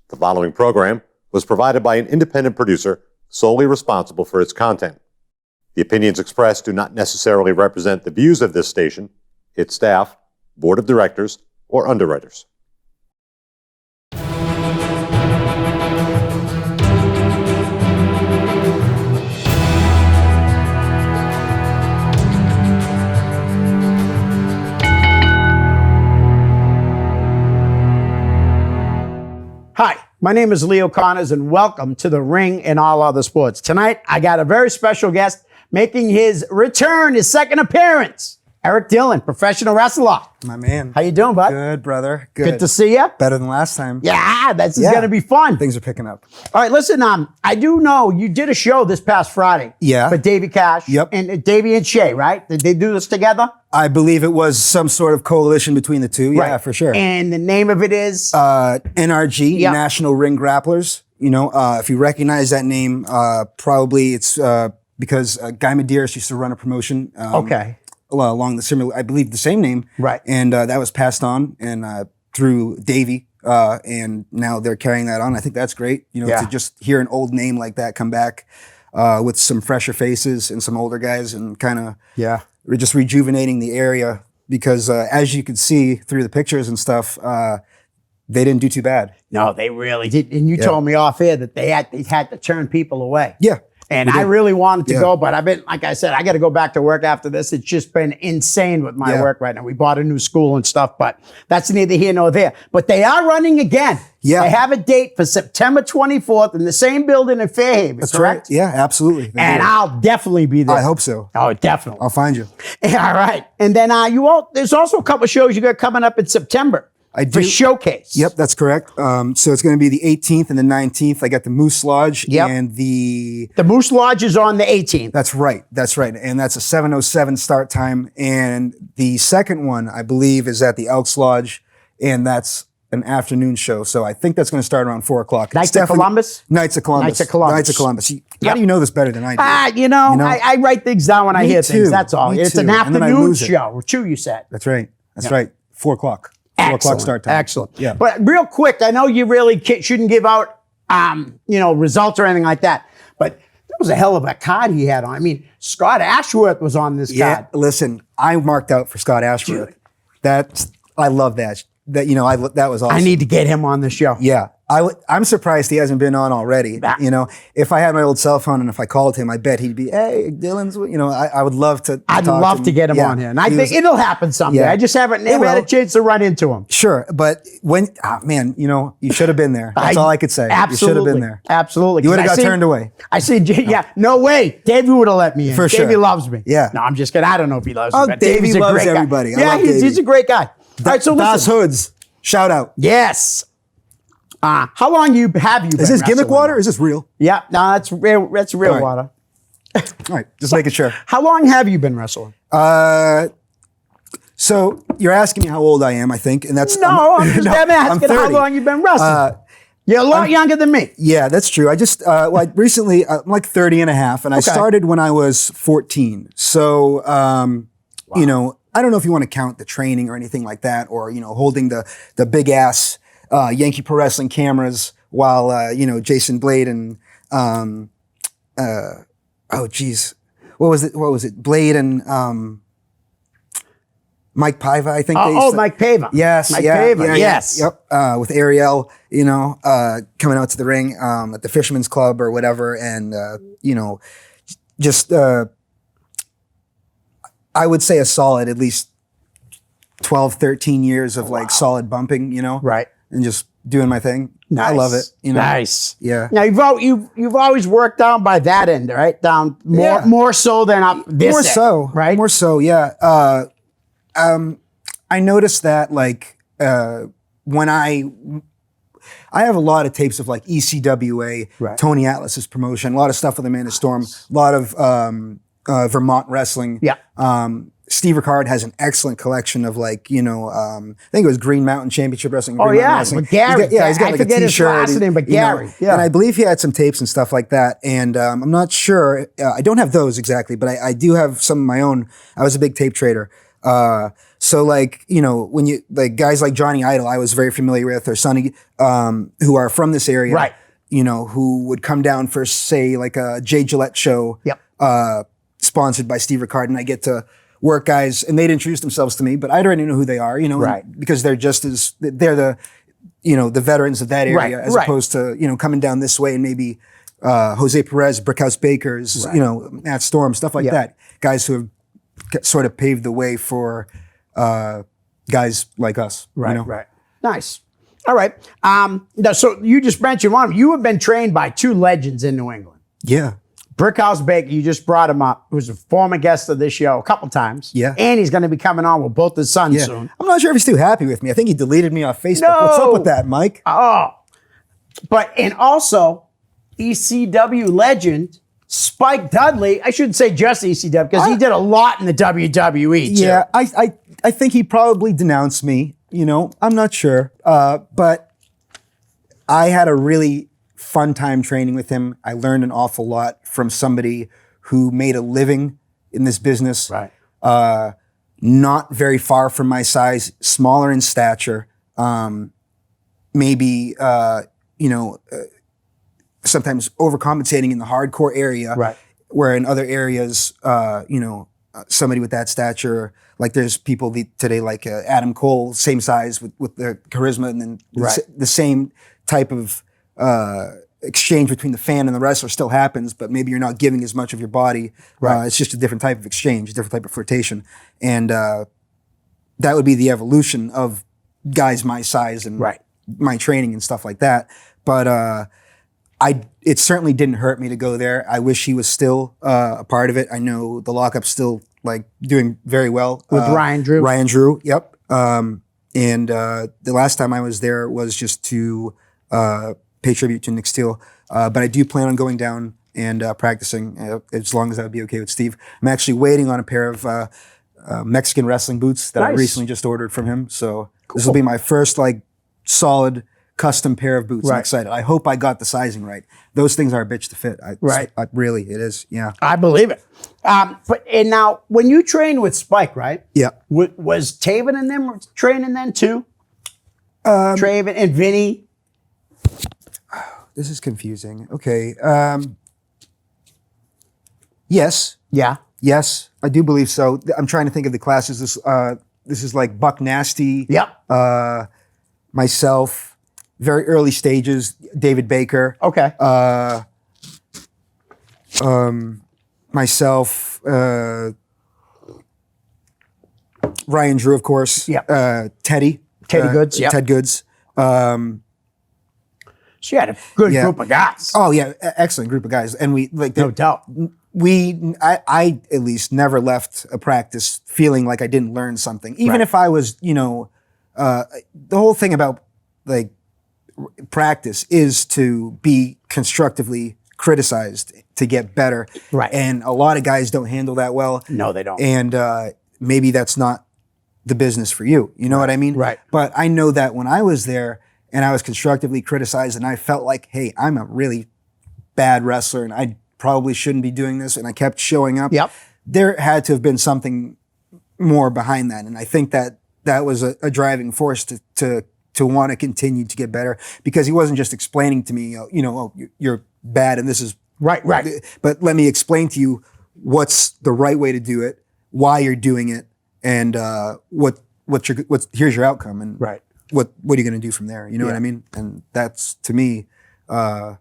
The following program was provided by an independent producer solely responsible for its content. The opinions expressed do not necessarily represent the views of this station, its staff, board of directors, or underwriters. Hi, my name is Leo Connors and welcome to The Ring and All Other Sports. Tonight, I got a very special guest making his return, his second appearance. Eric Dillon, professional wrestler. My man. How you doing, bud? Good, brother. Good to see you. Better than last time. Yeah, this is going to be fun. Things are picking up. All right, listen, I do know you did a show this past Friday. Yeah. For Davey Cash. Yep. And Davey and Shay, right? Did they do this together? I believe it was some sort of coalition between the two. Yeah, Right. for sure. And the name of it is? NRG, Yep. National Ring Grapplers. You know, if you recognize that name, probably it's because Guy Medeiros used to run a promotion. Okay. Along the similar, I believe the same name. Right. And that was passed on and through Davey. And now they're carrying that on. I think that's great. You know, Yeah. to just hear an old name like that come back with some fresher faces and some older guys and kind of we're just rejuvenating the area because as you can see through the pictures and stuff, they didn't do too bad. No, they really did. And you told me off air that they had to turn people away. Yeah. And I really wanted to Yeah. go, but I've been, like I said, I got to go back to work after this. It's just been insane with my work right now. We bought a new school and stuff, but that's neither here nor there. But they are running again. Yeah. They have a date for September 24th in the same building in Fairhaven, That's correct? right. Yeah, absolutely. They And do. I'll definitely be there. I hope so. Oh, definitely. I'll find you. All right. And then there's also a couple of shows you got coming up in September. I do. For Showcase. Yep, that's correct. So it's going to be the 18th and the 19th. I got the Moose Lodge and The Moose Lodge is on the 18th. That's right. That's right. And that's a 7:07 start time. And the second one, I believe, is at the Elks Lodge. And that's an afternoon show. So I think that's going to start around 4 o'clock. Knights of Columbus? Knights of Columbus. Knights of Columbus. Knights of Columbus. How do you know this better than I do? I write things down when I Me hear too. things. That's all. Me It's too. an And then I afternoon lose it. show. Two, you said. That's right. That's right. 4 o'clock. 4 o'clock start time. Excellent. Yeah. But real quick, I know you really shouldn't give out, results or anything like that. But that was a hell of a card he had on. I mean, Scott Ashworth was on this Yeah. card. Listen, I marked out for Scott Ashworth. I love that. That was awesome. I need to get him on the show. Yeah. I'm surprised he hasn't been on already. Nah. You know, if I had my old cell phone and if I called him, I bet he'd be, hey, Dylan's, I would love to I'd talk love to get him Yeah. on here. And I He think was- it'll happen someday. Yeah. I just haven't never had a will. chance to run into him. Sure. But you should have been there. That's all I could say. Absolutely. You should have been there. Absolutely. You would have 'Cause got turned away. I see, no way. Davey would have let me in. For sure. Davey loves me. Yeah. No, I'm just kidding. I don't know if he loves Oh, me. But Davey Davey's a loves great guy. everybody. I Yeah, love he's Davey. a great guy. All right, so Das listen. Hoods. Shout out. Yes. How long have you been Is this gimmick wrestling? water or is this real? Yeah, no, that's real. That's real All right. water. All right. Just making sure. How long have you been wrestling? So you're asking me how old I am, I think. And that's No, I'm just asking how 30. long you've been wrestling. You're a lot younger than me. Yeah, that's true. I just, recently, I'm like 30 and a half, and I started when I was 14. So, I don't know if you want to count the training or anything like that, or, holding the big ass Yankee Pro Wrestling cameras while, Jason Blade and, what was it? Blade and, Mike Paiva, I think. Mike Paiva. Yes. Mike yeah, Paiva. yeah, Yes. Yep. With Ariel, coming out to the ring at the Fisherman's Club or whatever. And, I would say a solid at least 12, 13 years of like solid bumping, Right. and just doing my thing. Nice. I love it. Nice. Yeah. Now you've always worked down by that end, right? Down more so than up this More end, so, right? More so, yeah. I noticed that like when I have a lot of tapes of like ECWA, Right. Tony Atlas's promotion, a lot of stuff with Amanda Storm, a lot of Vermont wrestling. Yeah. Steve Ricard has an excellent collection of like, I think it was Green Mountain Championship Wrestling. Oh, Green yeah, Mountain Wrestling. with Gary. He's got I like a forget his t-shirt. last name, but Gary. Yeah. And I believe he had some tapes and stuff like that. And I'm not sure, I don't have those exactly, but I do have some of my own. I was a big tape trader. So like, you know, when you, like guys like Johnny Idol, I was very familiar with, or Sonny, who are from this area. Right. You know, who would come down for, say, like a Jay Gillette show. Yep. Sponsored by Steve Ricard, and I get to work guys, and they'd introduce themselves to me, but I already know who they are, you know, Right. because they're the, you know, the veterans of that area, Right, as right. opposed to, you know, coming down this way and maybe Jose Perez, Brickhouse Bakers, you know, Matt Storm, stuff like Yeah. that. Guys who have sort of paved the way for guys like us. Right, You know? right. Nice. All right. Now, so you just mentioned one of them. You have been trained by two legends in New England. Yeah. Brickhouse Baker, you just brought him up, who's a former guest of this show a couple times. Yeah. And he's going to be coming on with both his sons Yeah. soon. I'm not sure if he's too happy with me. I think he deleted me off Facebook. No. What's up with that, Mike? And also ECW legend Spike Dudley. I shouldn't say just ECW because he did a lot in the WWE too. Yeah, I think he probably denounced me. You know, I'm not sure. But I had a really fun time training with him. I learned an awful lot from somebody who made a living in this business. Right. Not very far from my size, smaller in stature. Maybe, sometimes overcompensating in the hardcore area. Right. Where in other areas, somebody with that stature, like there's people today like Adam Cole, same size with their charisma, and then Right. the same type of exchange between the fan and the wrestler still happens, but maybe you're not giving as much of your body. Right. It's just a different type of exchange, a different type of flirtation. And that would be the evolution of guys my size and Right. my training and stuff like that. But it certainly didn't hurt me to go there. I wish he was still a part of it. I know the lockup's still like doing very well. With Ryan Drew. Ryan Drew, yep. And the last time I was there was just to pay tribute to Nick Steele. But I do plan on going down and practicing as long as that would be okay with Steve. I'm actually waiting on a pair of Mexican wrestling boots that I Nice. recently just ordered from him. So this will be my first like solid custom pair of boots. I'm Right. excited. I hope I got the sizing right. Those things are a bitch to fit. Right. Really, it is. Yeah. I believe it. And now, when you trained with Spike, right? Yeah. Was Taven and them training then too? Taven and Vinny? This is confusing. Okay. Yes. Yeah. Yes, I do believe so. I'm trying to think of the classes. This is like Buck Nasty. Yep. Myself. Very early stages. David Baker. Okay. Myself. Ryan Drew, of course. Yep. Teddy. Teddy Goods, yep. Ted Goods. She had a good Yeah. group of guys. Oh yeah, excellent group of guys, and we like No doubt. I at least never left a practice feeling like I didn't learn something, even Right. if I was, the whole thing about like practice is to be constructively criticized to get better, Right. And a lot of guys don't handle that well, No, they don't. and maybe that's not the business for you. You know what I mean? Right. But I know that when I was there and I was constructively criticized, and I felt like, hey, I'm a really bad wrestler, and I probably shouldn't be doing this, and I kept showing up. Yep. There had to have been something more behind that, and I think that was a driving force to want to continue to get better, because he wasn't just explaining to me, you're bad and this is Right. but let me explain to you what's the right way to do it, why you're doing it, and here's your outcome, and Right. what are you going to do from there? You know what I mean? And that's, to me, the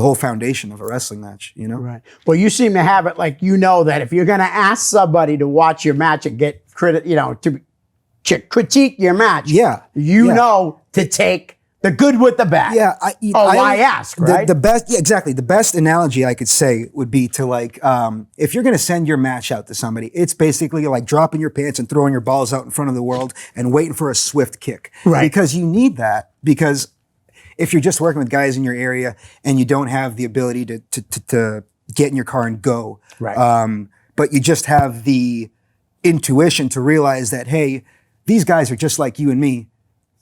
whole foundation of a wrestling match. You know? Right. Well, you seem to have it like that if you're going to ask somebody to watch your match and get to critique your match, Yeah. know to take the good with the bad. Yeah. I ask, right? The best, yeah, exactly. The best analogy I could say would be to like, if you're going to send your match out to somebody, it's basically like dropping your pants and throwing your balls out in front of the world and waiting for a swift kick. Right. Because you need that, because if you're just working with guys in your area and you don't have the ability to get in your car and go, Right. But you just have the intuition to realize that, hey, these guys are just like you and me.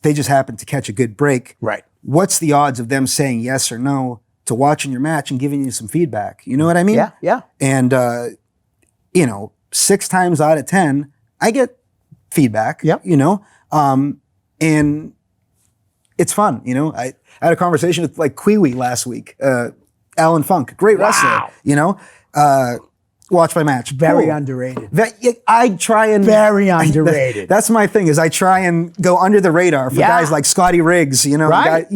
They just happen to catch a good break. Right. What's the odds of them saying yes or no to watching your match and giving you some feedback? You know what I mean? Yeah. And, 6 times out of 10, I get feedback. Yep. And it's fun. I had a conversation with like Kiwi last week. Alan Funk, great wrestler. Watch my match. Very Cool. underrated. I try and Very underrated. That's my thing. Is I try and go under the radar for guys like Scotty Riggs. Right.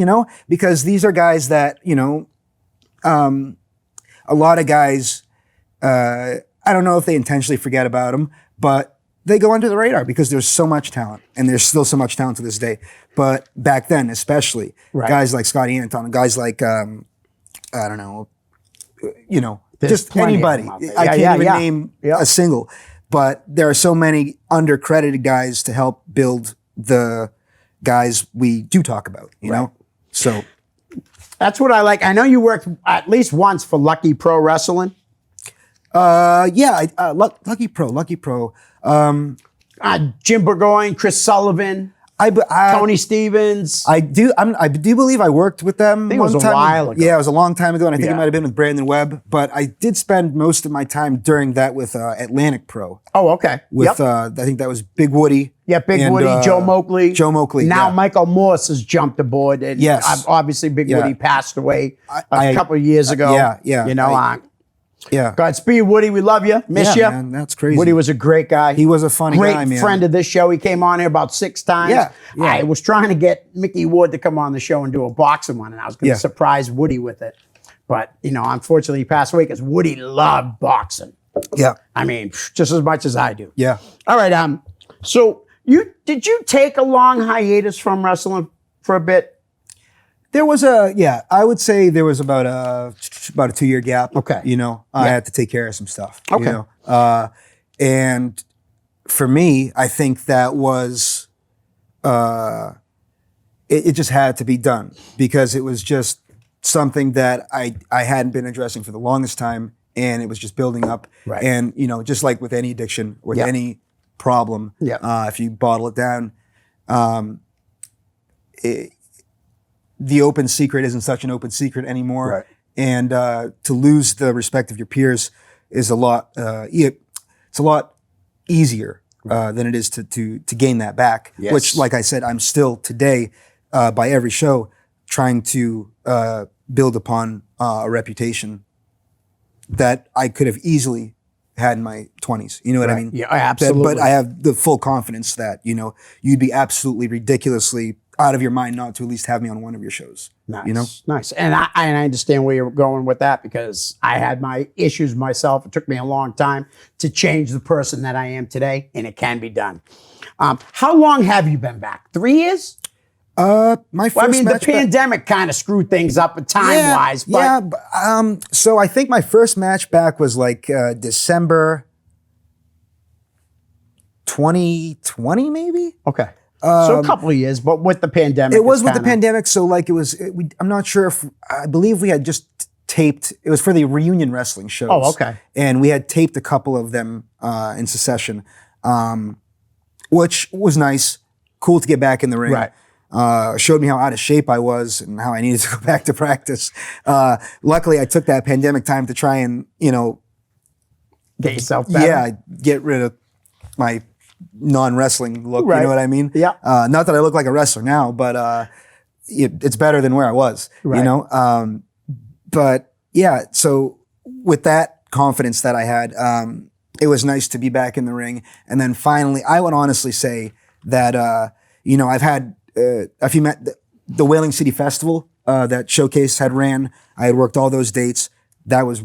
Because these are guys that a lot of guys. I don't know if they intentionally forget about them, but they go under the radar because there's so much talent, and there's still so much talent to this day. But back then, especially guys like Scotty Anton, guys like I don't know, There's just plenty of anybody. them out there. I can't Yeah, even yeah. name Yeah. a single, but there are so many undercredited guys to help build the guys we do talk about, you know? So That's what I like. I know you worked at least once for Lucky Pro Wrestling. Lucky Pro. Jim Burgoyne, Chris Sullivan, Tony Stevens. I do believe I worked with them. I think it was a while ago. Yeah, it was a long time ago, and I think Yeah. it might have been with Brandon Webb. But I did spend most of my time during that with Atlantic Pro. Oh, okay. With Yep. I think that was Big Woody. Yeah, Big and, Woody, Joe Moakley. Joe Moakley. Now yeah. Michael Morse has jumped aboard. And Yes. obviously, Big Yeah. Woody passed away a I- couple of years ago. yeah. You know, Yeah. Godspeed, Woody. We love you. Miss Yeah, you. man, that's crazy. Woody was a great guy. He was a funny great guy, man. friend of this show. He came on here about 6 times. Yeah, yeah. I was trying to get Mickey Wood to come on the show and do a boxing one, and I was going to Yeah. surprise Woody with it. But, unfortunately, he passed away because Woody loved boxing. Yeah. I mean, just as much as I do. Yeah. All right. So did you take a long hiatus from wrestling for a bit? There was I would say there was about a 2-year gap. Okay. I had to take care of some stuff. Okay. And for me, I think that was, it just had to be done because it was just something that I hadn't been addressing for the longest time, and it was just building up. Right. And, just like with any addiction, with Yeah. any problem, Yeah. if you bottle it down, the open secret isn't such an open secret anymore. Right. And to lose the respect of your peers is a lot. It's a lot easier than it is to gain that back. Yes. Which, like I said, I'm still today by every show trying to build upon a reputation that I could have easily had in my 20s. You know what I mean? Yeah, absolutely. But I have the full confidence that you'd be absolutely ridiculously out of your mind not to at least have me on one of your shows. Nice. Nice. And I understand where you're going with that because I had my issues myself. It took me a long time to change the person that I am today, and it can be done. How long have you been back? 3 years? My first the match back- pandemic kind of screwed things up time-wise. But yeah. So I think my first match back was like December 2020, maybe. Okay. So a couple of years, but with the pandemic. It was with the kinda- pandemic, so like I'm not sure if I believe we had just taped. It was for the reunion wrestling shows. Oh, okay. And we had taped a couple of them in succession, which was nice, cool to get back in the ring. Right. Showed me how out of shape I was and how I needed to go back to practice. Luckily, I took that pandemic time to try and Get yourself better. get rid of my non-wrestling look. Right. You know what I mean? Yeah. Not that I look like a wrestler now, but it's better than where I was. Right. But yeah, so with that confidence that I had, it was nice to be back in the ring. And then finally, I would honestly say that I've had if you met the Whaling City Festival that Showcase had ran, I had worked all those dates. That was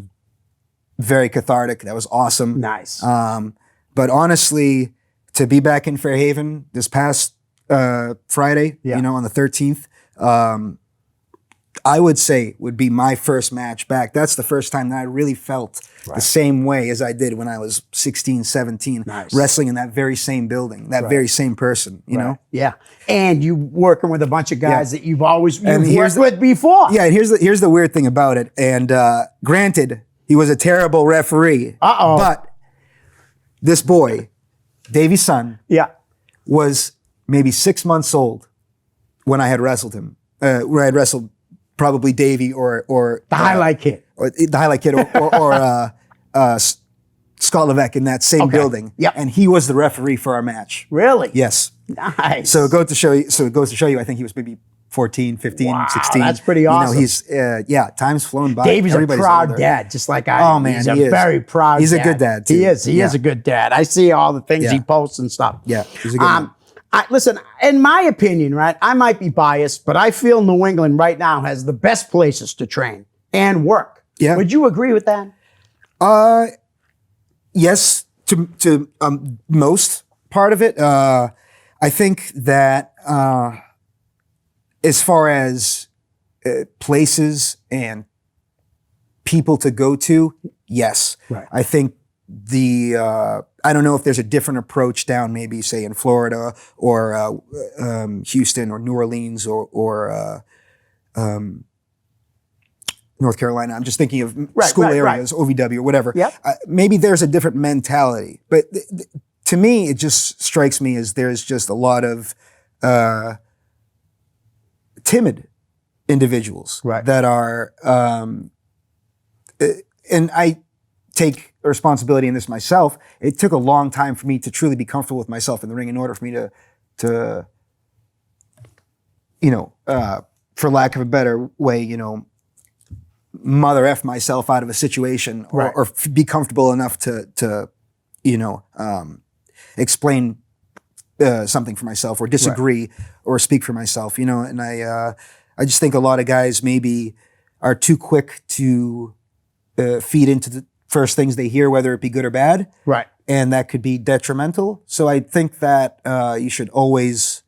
very cathartic. That was awesome. Nice. But honestly, to be back in Fairhaven this past Friday, on the 13th, I would say would be my first match back. That's the first time that I really felt the same way as I did when I was 16, 17, Nice. wrestling in that very same building, that very same person, you know? Yeah. And you working with a bunch of guys that you've always And here's worked with before. Yeah, and here's the weird thing about it. And granted, he was a terrible referee. Uh-oh. But this boy, Davey's son, Yeah. was maybe 6 months old when I had wrestled him. Where I had wrestled probably Davey or The highlight kid. or the highlight kid or Scott Levesque in that same building. Yep. And he was the referee for our match. Really? Yes. Nice. So it goes to show you, I think he was maybe 14, 15, Wow, 16. that's pretty awesome. He's, time's flown by. Davey's a Everybody's proud older. dad, just like I am. Oh, man, he's he a is. very proud He's a dad. good dad, too. He is. He is Yeah. a good dad. I see all the things Yeah. he posts and stuff. Yeah, he's a good man. Listen, in my opinion, right, I might be biased, but I feel New England right now has the best places to train and work. Yeah. Would you agree with that? Yes, to most part of it. I think that as far as places and people to go to, yes. Right. I think I don't know if there's a different approach down maybe, say, in Florida or Houston or New Orleans or North Carolina. I'm just thinking of school areas, OVW or whatever. Yep. Maybe there's a different mentality. But to me, it just strikes me as there's just a lot of timid individuals that are, and I take responsibility in this myself. It took a long time for me to truly be comfortable with myself in the ring in order for me to for lack of a better way, mother F myself out of a situation or be comfortable enough to explain something for myself or disagree or speak for myself, and I just think a lot of guys maybe are too quick to feed into the first things they hear, whether it be good or bad. Right. And that could be detrimental. So I think that you should always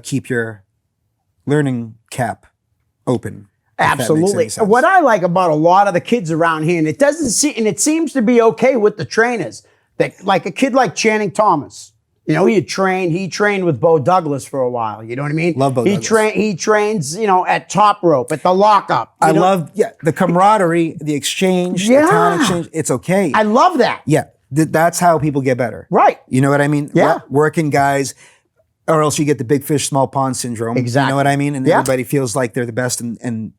keep your learning cap open. Absolutely. What I like about a lot of the kids around here, and it seems to be okay with the trainers, that like a kid like Channing Thomas, he trained with Bo Douglas for a while. You know what I mean? Love Bo Douglas. He trains, at top rope, at the lockup. I love the camaraderie, the exchange, the talent exchange. It's okay. I love that. Yeah. That's how people get better. Right. You know what I mean? Yeah. Working guys, or else you get the big fish, small pond syndrome. Exactly. You know what I mean? And everybody feels like they're the best and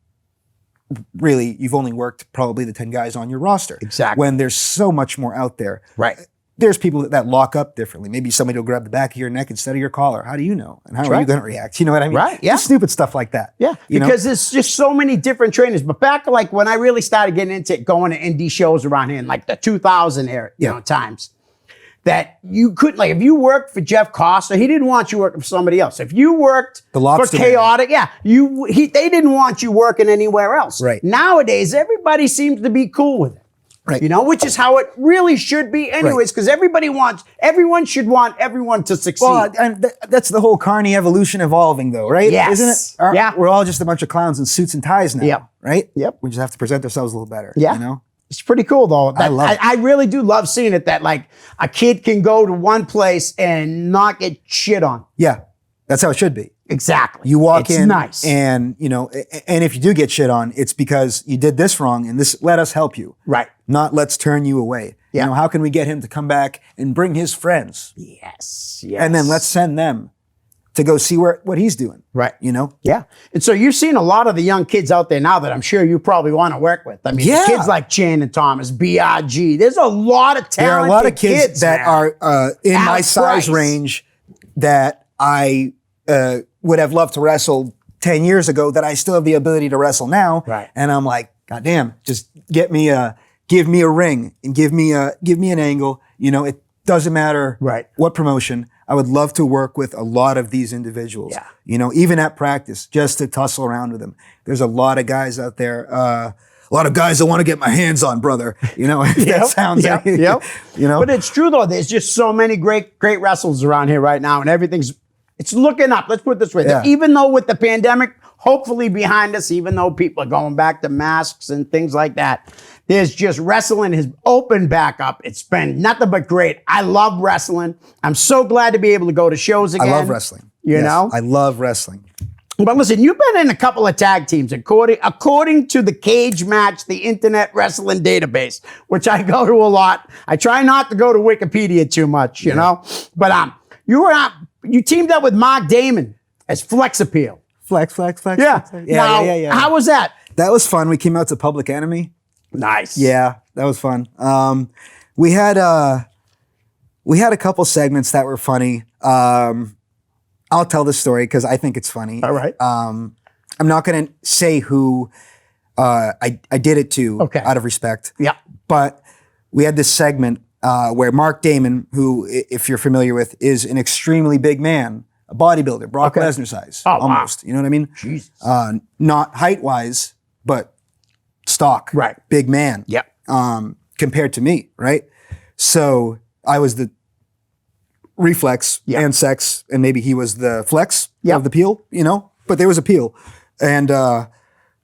really, you've only worked probably the 10 guys on your roster. Exactly. When there's so much more out there. Right. There's people that lock up differently. Maybe somebody will grab the back of your neck instead of your collar. How do you know? And how are you going to react? You know what I mean? Right. Yeah. Just stupid stuff like that. Yeah. Because there's just so many different trainers. But back like when I really started getting into going to indie shows around here in like the 2000 era, times, that you couldn't, like, if you worked for Jeff Costa, he didn't want you working for somebody else. If you worked for Chaotic, they didn't want you working anywhere else. Right. Nowadays, everybody seems to be cool with it. Right. Which is how it really should be anyways, because everyone should want everyone to succeed. Well, and that's the whole kearny evolution evolving though, right? Yes. Isn't it? We're all just a bunch of clowns in suits and ties now, Yep. right? Yep. We just have to present ourselves a little better, Yeah. It's pretty cool though. I love it. I really do love seeing it, that like a kid can go to one place and not get shit on. Yeah, that's how it should be. Exactly. You walk in nice. and, and if you do get shit on, it's because you did this wrong and let us help you. Right. Not let's turn you away. Yeah. How can we get him to come back and bring his friends? Yes. And then let's send them to go see what he's doing. Right. Yeah. And so you've seen a lot of the young kids out there now that I'm sure you probably want to work with. I mean, kids like Channing Thomas, BRG. There's a lot of talented kids. There are a lot of kids that are in my size range that I would have loved to wrestle 10 years ago that I still have the ability to wrestle now. Right. And I'm like, God damn, just give me a ring and give me an angle. It doesn't matter what promotion. I would love to work with a lot of these individuals. Yeah. Even at practice, just to tussle around with them. There's a lot of guys out there, a lot of guys I want to get my hands on, brother. That sounds like, But it's true though. There's just so many great wrestlers around here right now, and it's looking up. Let's put it this way. Yeah. Even though with the pandemic hopefully behind us, even though people are going back to masks and things like that, there's just wrestling has opened back up. It's been nothing but great. I love wrestling. I'm so glad to be able to go to shows again. I love wrestling. I love wrestling. But listen, you've been in a couple of tag teams according to the Cage Match, the Internet Wrestling Database, which I go to a lot. I try not to go to Wikipedia too much, But you teamed up with Mark Damon as Flex Appeal. Flex. Yeah. How was that? That was fun. We came out to Public Enemy. Nice. Yeah, that was fun. We had a couple segments that were funny. I'll tell the story because I think it's funny. All right. I'm not going to say who I did it to out of respect. Yeah. But we had this segment where Mark Damon, who, if you're familiar with, is an extremely big man, a bodybuilder, Brock Lesnar size, almost. Wow. You know what I mean? Jesus. Not height-wise, but stock. Right. Big man. Yep. Compared to me, right? So I was the reflex and sex, and maybe he was the flex of the peel, you know? But there was a peel. And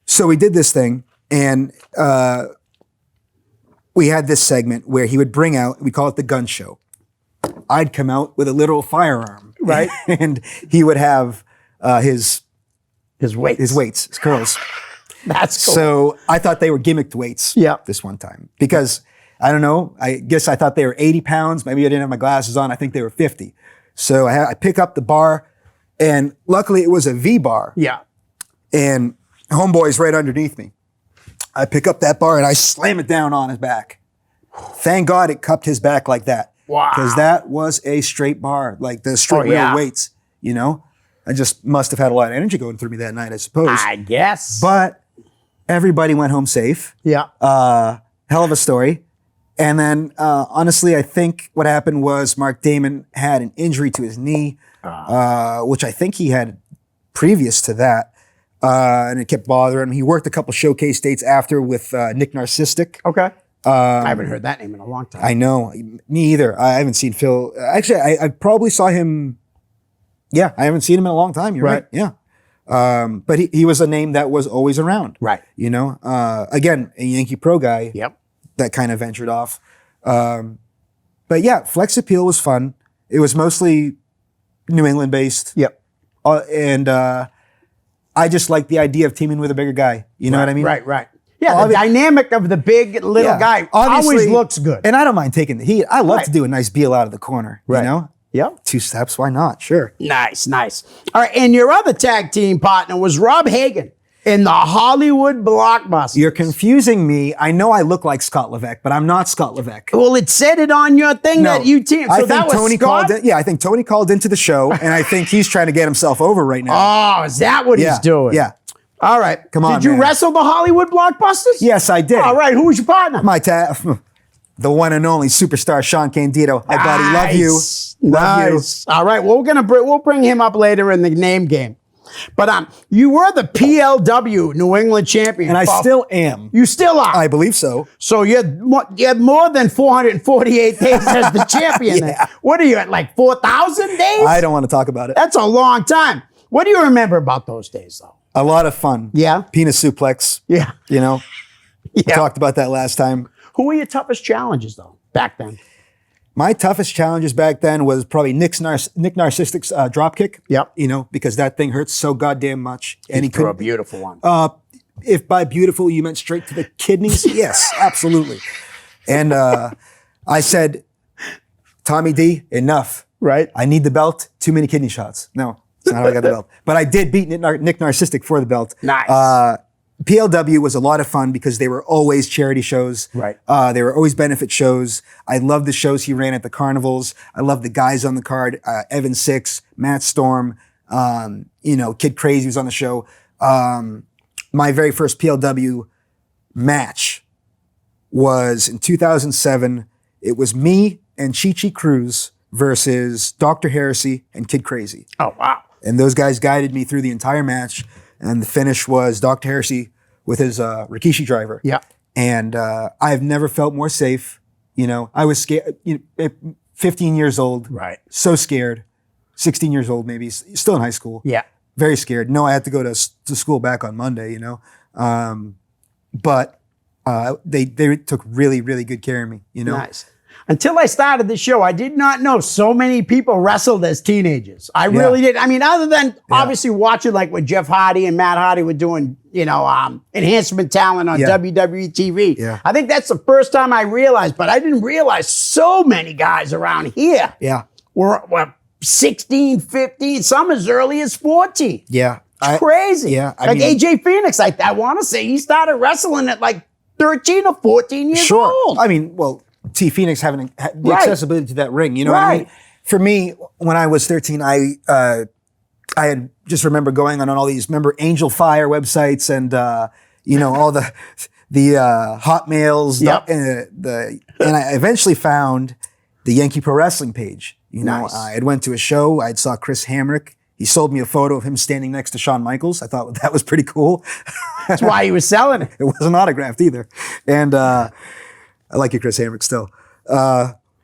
so we did this thing, and we had this segment where he would bring out, we call it the gun show. I'd come out with a literal firearm, right? And he would have his weights, his curls. That's cool. So I thought they were gimmicked weights this one time because I don't know, I guess I thought they were 80 pounds. Maybe I didn't have my glasses on. I think they were 50. So I pick up the bar, and luckily it was a V bar. Yeah. And homeboy's right underneath me. I pick up that bar and I slam it down on his back. Thank God it cupped his back like that. Wow. Because that was a straight bar, like the straight real weights, you know? I just must have had a lot of energy going through me that night, I suppose. I guess. But everybody went home safe. Yeah. Hell of a story. And then, honestly, I think what happened was Mark Damon had an injury to his knee, which I think he had previous to that. And it kept bothering him. He worked a couple showcase dates after with Nick Narcissistic. Okay. I haven't heard that name in a long time. I know. Me either. I haven't seen Phil. Actually, I probably saw him. Yeah, I haven't seen him in a long time. You're right. Yeah. But he was a name that was always around. Right. You know, again, a Yankee Pro guy. Yep. That kind of ventured off. But yeah, Flex Appeal was fun. It was mostly New England based. Yep. And I just like the idea of teaming with a bigger guy. You know what I mean? Right. Yeah, the dynamic of the big little guy always looks good. And I don't mind taking the heat. I love to do a nice Beal out of the corner, you know? Yeah. 2 steps, why not? Sure. Nice. All right, and your other tag team partner was Rob Hagan in the Hollywood Blockbusters. You're confusing me. I know I look like Scott Levesque, but I'm not Scott Levesque. Well, it said it on your thing that you teamed. So that was Tony Scott? called in. Yeah, I think Tony called into the show, and I think he's trying to get himself over right now. Oh, is that what he's doing? Yeah. All right. Come on, Did you man. wrestle the Hollywood Blockbusters? Yes, I did. All right. Who was your partner? The one and only superstar Sean Candido. Hi, buddy. Love you. Love you. All right. Well, we'll bring him up later in the name game. But you were the PLW New England champion. And I still am. You still are. I believe so. So you had more than 448 days as the champion. Then. What are you at, like 4,000 days? I don't want to talk about it. That's a long time. What do you remember about those days, though? A lot of fun. Yeah. Penis suplex. Yeah. You know? Yeah. We talked about that last time. Who were your toughest challenges, though, back then? My toughest challenges back then was probably Nick Narcissistic's drop kick. Yep. You know, because that thing hurts so goddamn much. And he threw a beautiful one. If by beautiful you meant straight to the kidneys, yes, absolutely. And I said, Tommy D, enough. Right. I need the belt. Too many kidney shots. No, that's not how I got the belt. But I did beat Nick Narcissistic for the belt. Nice. PLW was a lot of fun because they were always charity shows. Right. They were always benefit shows. I loved the shows he ran at the carnivals. I loved the guys on the card. Evan Six, Matt Storm, Kid Crazy was on the show. My very first PLW match was in 2007. It was me and Chi Chi Cruz versus Dr. Heresy and Kid Crazy. Oh, wow. And those guys guided me through the entire match. And the finish was Dr. Heresy with his Rikishi driver. Yeah. And I've never felt more safe. You know, I was scared, 15 years old. Right. So So scared. 16 years old, maybe. Still in high school. yeah. Very scared. No, I had to go to school back on Monday, you know. But they took really, really good care of me, you know. Nice. Until I started the show, I did not know so many people wrestled as teenagers. I really did. I mean, other than obviously watching like what Jeff Hardy and Matt Hardy were doing, enhancement talent on WWE TV. Yeah. I think that's the first time I realized, but I didn't realize so many guys around here were 16, 15, some as early as 14. Yeah. Crazy. Yeah. I mean, AJ Phoenix, I want to say he started wrestling at like 13 or 14 years old. I mean, well, T Phoenix having the Right. accessibility to that ring. You know what I mean? Right. For me, when I was 13, I had just remember going on all these, Angel Fire websites and all the Hotmails. Yep. And I eventually found the Yankee Pro Wrestling page. Nice. I had went to a show. I saw Chris Hamrick. He sold me a photo of him standing next to Shawn Michaels. I thought that was pretty cool. That's why he was selling it. It wasn't autographed either. And I like you, Chris Hamrick, still.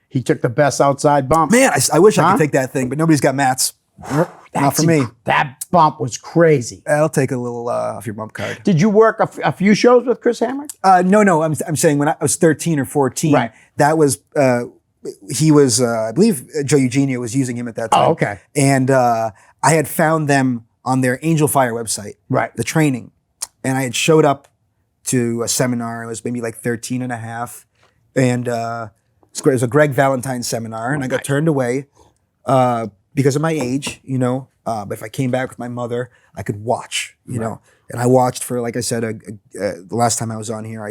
He took the best outside bump. Man, I wish I Huh? could take that thing, but nobody's got mats. Not for me. That bump was crazy. I'll take a little off your bump card. Did you work a few shows with Chris Hamrick? No. I'm saying when I was 13 or 14, Right. that was, he was, I believe Joe Eugenio was using him at that time. Oh, okay. And I had found them on their Angel Fire website, Right. the training. And I had showed up to a seminar. I was maybe like 13 and a half. And it was a Greg Valentine seminar. And I got turned away because of my age, but if I came back with my mother, I could watch, know. And I watched for, like I said, the last time I was on here,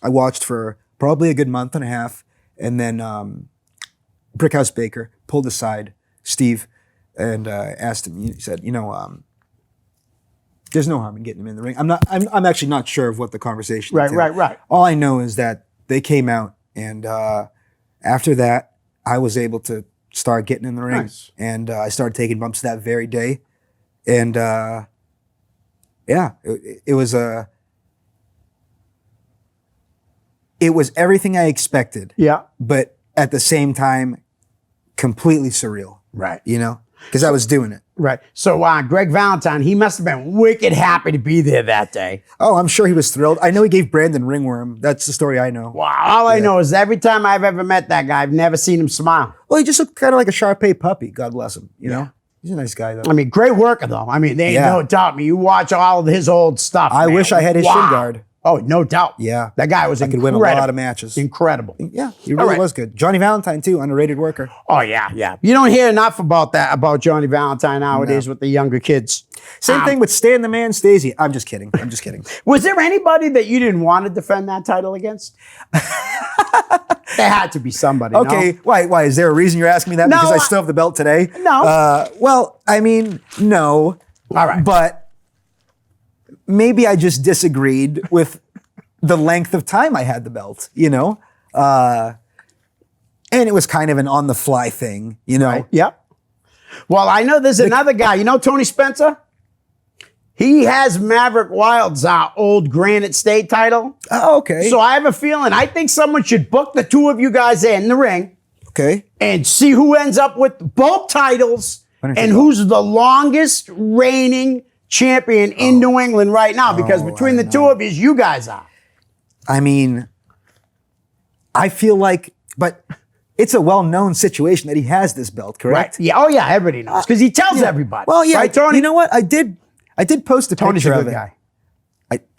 I watched for probably a good month and a half. And then Brickhouse Baker pulled aside Steve and asked him, he said, there's no harm in getting him in the ring. I'm actually not sure of what the conversation entailed. Right. All I know is that they came out, and after that, I was able to start getting in the ring. Nice. And I started taking bumps that very day. And it was everything I expected. Yeah. But at the same time, completely surreal. Right. Because I was doing it. Right. So Greg Valentine, he must have been wicked happy to be there that day. Oh, I'm sure he was thrilled. I know he gave Brandon ringworm. That's the story I know. Wow. All I know is every time I've ever met that guy, I've never seen him smile. Well, he just looked kind of like a Shar-Pei puppy. God bless him. He's a nice guy, though. I mean, great worker, though. I mean, they ain't no doubt. You watch all of his old stuff. I man. wish I had his shin guard. Oh, no doubt. Yeah. That guy was I could incredible. win a lot of matches. Incredible. Yeah, he really was good. Johnny Valentine, too, underrated worker. Oh, yeah. You don't hear enough about Johnny Valentine nowadays with the younger kids. Same thing with Stan the Man Stacey. I'm just kidding. Was there anybody that you didn't want to defend that title against? There had to be somebody. Okay, no? why? Is there a reason you're asking me that? No, Because I still have the belt today? No. Well, I mean, no. All right. But maybe I just disagreed with the length of time I had the belt, and it was kind of an on-the-fly thing, Right. Yep. Well, I know there's another guy. You know Tony Spencer? He has Maverick Wild's old Granite State title. Oh, okay. So I have a feeling, I think someone should book the two of you guys in the ring Okay. and see who ends up with both titles and who's the longest reigning champion in New England right now. Because between the two of you guys are. I mean, I feel like, but it's a well-known situation that he has this belt, correct? Right. Yeah. Oh, yeah. Everybody knows because he tells everybody. Well, yeah. Right, Tony? You know what? I did post a Tony's picture a of good it. guy.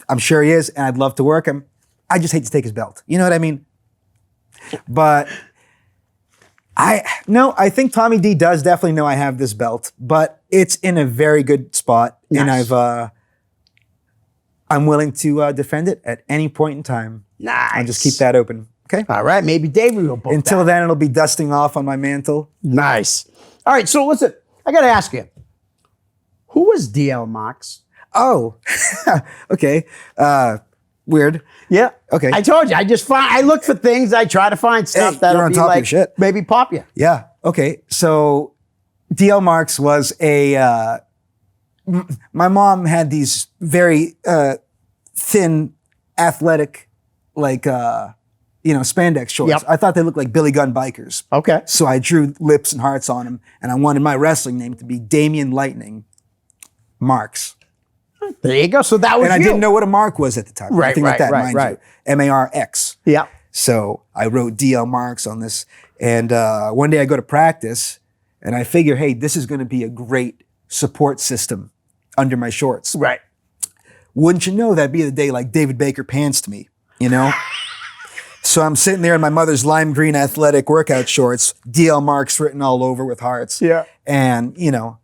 I'm sure he is, and I'd love to work him. I just hate to take his belt. You know what I mean? But I think Tommy D does definitely know I have this belt, but it's in a very good spot, and Nice. I'm willing to defend it at any point in time. Nice. I'll just keep that open. Okay. All right. Maybe David will book Until that. then, it'll be dusting off on my mantle. Nice. All right. So listen, I got to ask you, who was DL Mox? Oh, okay. Weird. Yeah. Okay. I told you. I look for things. I try to find stuff Hey, that'll you're on be top of your like shit. maybe pop you. Yeah. Okay. So DL Marks was my mom had these very thin, athletic, spandex shorts. Yep. I thought they looked like Billy Gunn bikers. Okay. So I drew lips and hearts on them, and I wanted my wrestling name to be Damian Lightning Marks. There you go. So that was And I you. didn't know what a mark was at the time. Right, Anything like right, that, right, mind right. you. M-A-R-X. Yeah. So I wrote DL Marks on this. And one day I go to practice and I figure, hey, this is going to be a great support system under my shorts. Right. Wouldn't you know, that'd be the day like David Baker pantsed me, So I'm sitting there in my mother's lime green athletic workout shorts, DL Marks written all over with hearts. Yeah. And,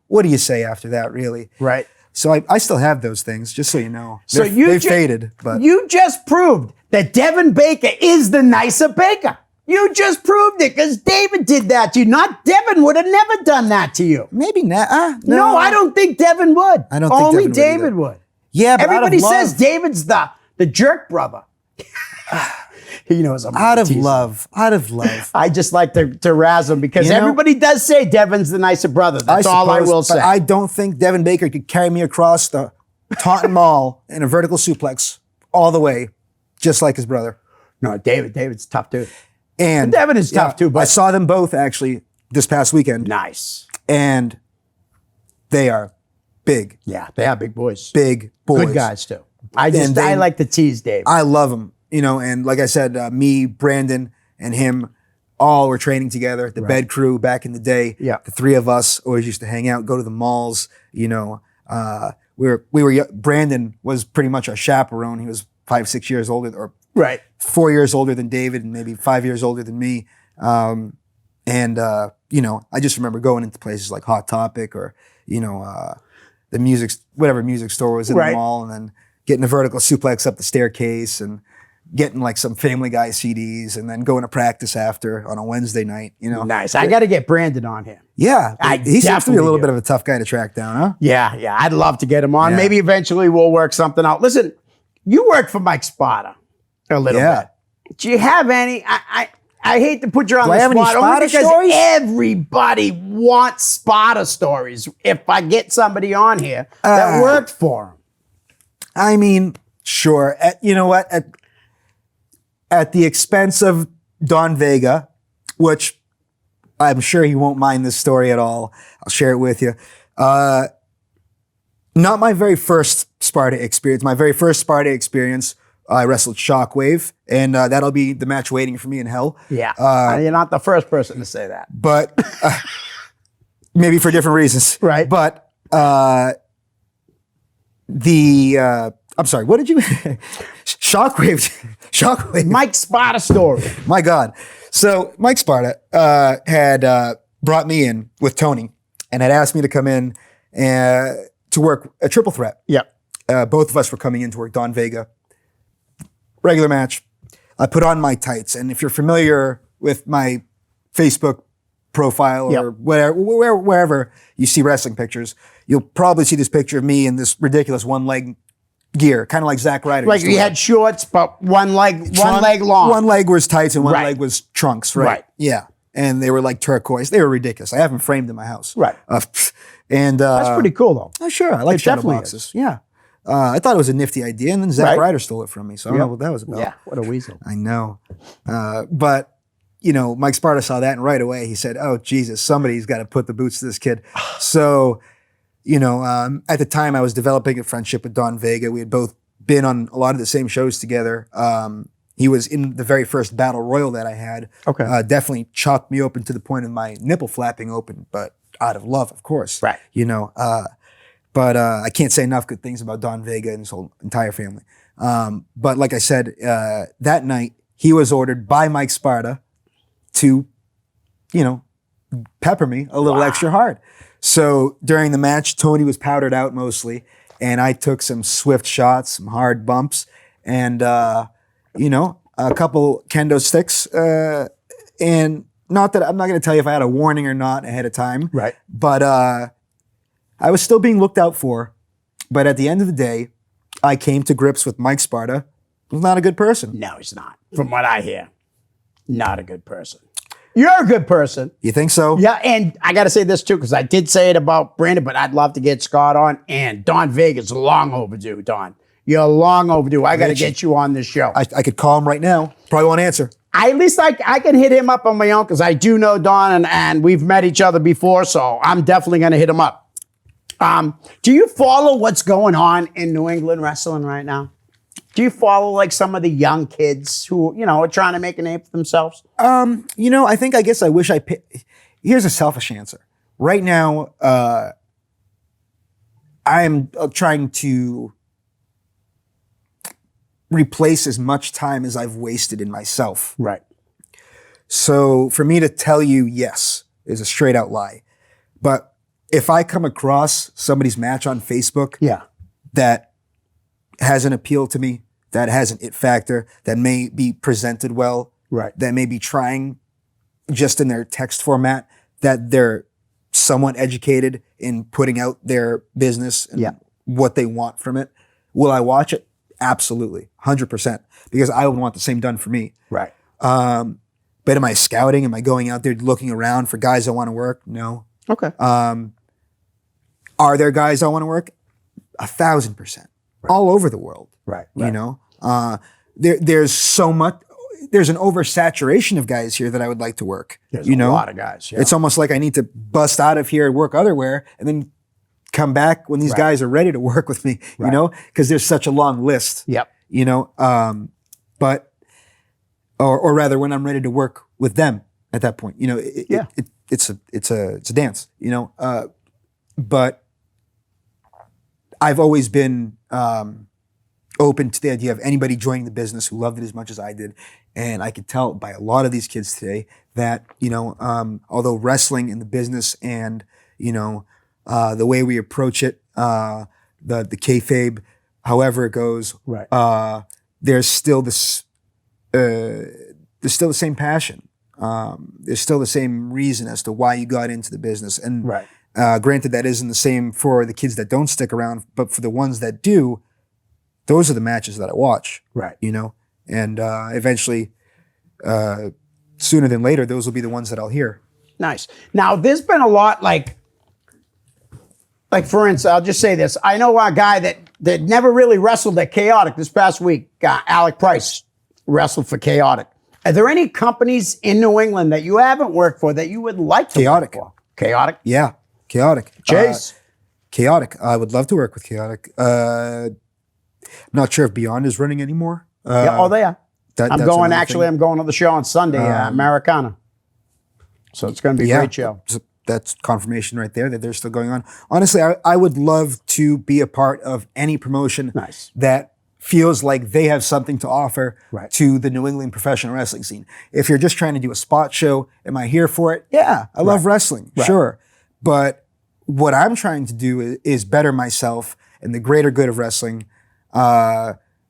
what do you say after that, really? Right. So I still have those things, just so you know. So They've faded, but you just proved that Devin Baker is the nicer Baker. You just proved it because David did that to you. Not Devin would have never done that to you. Maybe not. No, I don't think Devin would. I don't think Only Devin would David either. would. Yeah, but Everybody out of says love, David's the jerk brother. He knows I'm out of teasing. love. I just like to razz him because You know, everybody does say Devin's the nicer brother. That's all I will but say. I don't think Devin Baker could carry me across the Taunton Mall in a vertical suplex all the way, just like his brother. No, David's a tough dude. And Devin is tough too, but I saw them both actually this past weekend, nice. and they are big, Yeah, they are big boys. big boys. Good guys too. I And they- like to tease Dave. I love them, and like I said, me, Brandon, and him all were training together. The bed crew back in the day. Yeah. The three of us always used to hang out, go to the malls. Brandon was pretty much our chaperone. He was 5-6 years older, or Right. 4 years older than David, and maybe 5 years older than me. I just remember going into places like Hot Topic or the whatever music store was in Right. the mall, and then getting a vertical suplex up the staircase and getting like some Family Guy CDs, and then going to practice after on a Wednesday night. Nice. I got to get Brandon on here. Yeah, I he seems to be a definitely little do. bit of a tough guy to track down, huh? Yeah. I'd love to get him on. Yeah. Maybe eventually we'll work something out. Listen, you work for Mike Spada a little Yeah. bit. Do you have any? I hate to put you on Do I the have any spot only Spada because stories? everybody wants Spada stories. If I get somebody on here that worked for him. I mean, sure. You know what? At the expense of Don Vega, which I'm sure he won't mind this story at all. I'll share it with you. Not my very first Sparta experience. My very first Sparta experience, I wrestled Shockwave, and that'll be the match waiting for me in hell. Yeah. You're not the first person to say that. But maybe for different reasons. Right. But I'm sorry, what did you Shockwave. Mike Spada story. My God. So Mike Sparta had brought me in with Tony and had asked me to come in to work a triple threat. Yep. Both of us were coming in to work Don Vega. Regular match. I put on my tights. And if you're familiar with my Facebook profile or Yep. wherever you see wrestling pictures, you'll probably see this picture of me in this ridiculous one-leg gear, kind of like Zack Ryder. Like used to you wear. had shorts, but one leg long. One leg was tights and one Right. leg was trunks, right? Right. Yeah. And they were like turquoise. They were ridiculous. I have them framed in my house. Right. And That's pretty cool though. oh, sure. I like It shadow definitely boxes. is. Yeah. I thought it was a nifty idea, and then Zack Right. Ryder stole it from me. So I don't know what that was about. Yeah. What a weasel. I know. But, Mike Sparta saw that, and right away he said, oh, Jesus, somebody's got to put the boots to this kid. So, at the time I was developing a friendship with Don Vega. We had both been on a lot of the same shows together. He was in the very first battle royal that I had. Okay. Definitely chopped me open to the point of my nipple flapping open, but out of love, of course. Right. But I can't say enough good things about Don Vega and his whole entire family. But like I said, that night he was ordered by Mike Sparta to, pepper me a little extra hard. So during the match, Tony was powdered out mostly, and I took some swift shots, some hard bumps, and a couple kendo sticks. And not that I'm not going to tell you if I had a warning or not ahead of time, Right. but I was still being looked out for. But at the end of the day, I came to grips with Mike Sparta. He was not a good person. No, he's not. From what I hear, not a good person. You're a good person. You think so? Yeah, and I got to say this too, because I did say it about Brandon, but I'd love to get Scott on. And Don Vega's long overdue, Don. You're long overdue. I got to Rich. get you on this show. I could call him right now. Probably won't answer. At least I can hit him up on my own because I do know Don and we've met each other before, so I'm definitely going to hit him up. Do you follow what's going on in New England wrestling right now? Do you follow like some of the young kids who, are trying to make a name for themselves? I guess I wish here's a selfish answer. Right now, I am trying to replace as much time as I've wasted in myself. Right. So for me to tell you yes is a straight out lie. But if I come across somebody's match on Facebook Yeah. that has an appeal to me, that has an it factor, that may be presented well, Right. that may be trying just in their text format that they're somewhat educated in putting out their business and what they want from it. Will I watch it? Absolutely. 100%. Because I would want the same done for me. Right. But am I scouting? Am I going out there looking around for guys I want to work? No. Okay. Are there guys I want to work? 1,000%. All over the world. Right. You know? There's so much, there's an oversaturation of guys here that I would like to work. There's you a know? lot of guys. Yeah. It's almost like I need to bust out of here and work otherwhere and then come back when these guys are ready to work with me, you know? Because there's such a long list. Yep. You know? Or rather when I'm ready to work with them at that point. You know, it's a dance, you know? But I've always been open to the idea of anybody joining the business who loved it as much as I did. And I could tell by a lot of these kids today that, you know, although wrestling and the business and, you know, the way we approach it, the kayfabe, however it goes, there's still this, there's still the same passion. There's still the same reason as to why you got into the business. And granted, that isn't the same for the kids that don't stick around, but for the ones that do, those are the matches that I watch. Right. You know, and eventually, sooner than later, those will be the ones that I'll hear. Nice. Now, there's been a lot like for instance, I'll just say this. I know a guy that never really wrestled at Chaotic this past week. Alec Price wrestled for Chaotic. Are there any companies in New England that you haven't worked for that you would like to work for? Chaotic? Yeah, Chaotic. Chase? Chaotic. I would love to work with Chaotic. I'm not sure if Beyond is running anymore. They are. I'm going to the show on Sunday, Americana. So it's going to be a great show. So that's confirmation right there that they're still going on. Honestly, I would love to be a part of any promotion that feels like they have something to offer to the New England professional wrestling scene. If you're just trying to do a spot show, am I here for it? Yeah, I love wrestling, sure. But what I'm trying to do is better myself and the greater good of wrestling,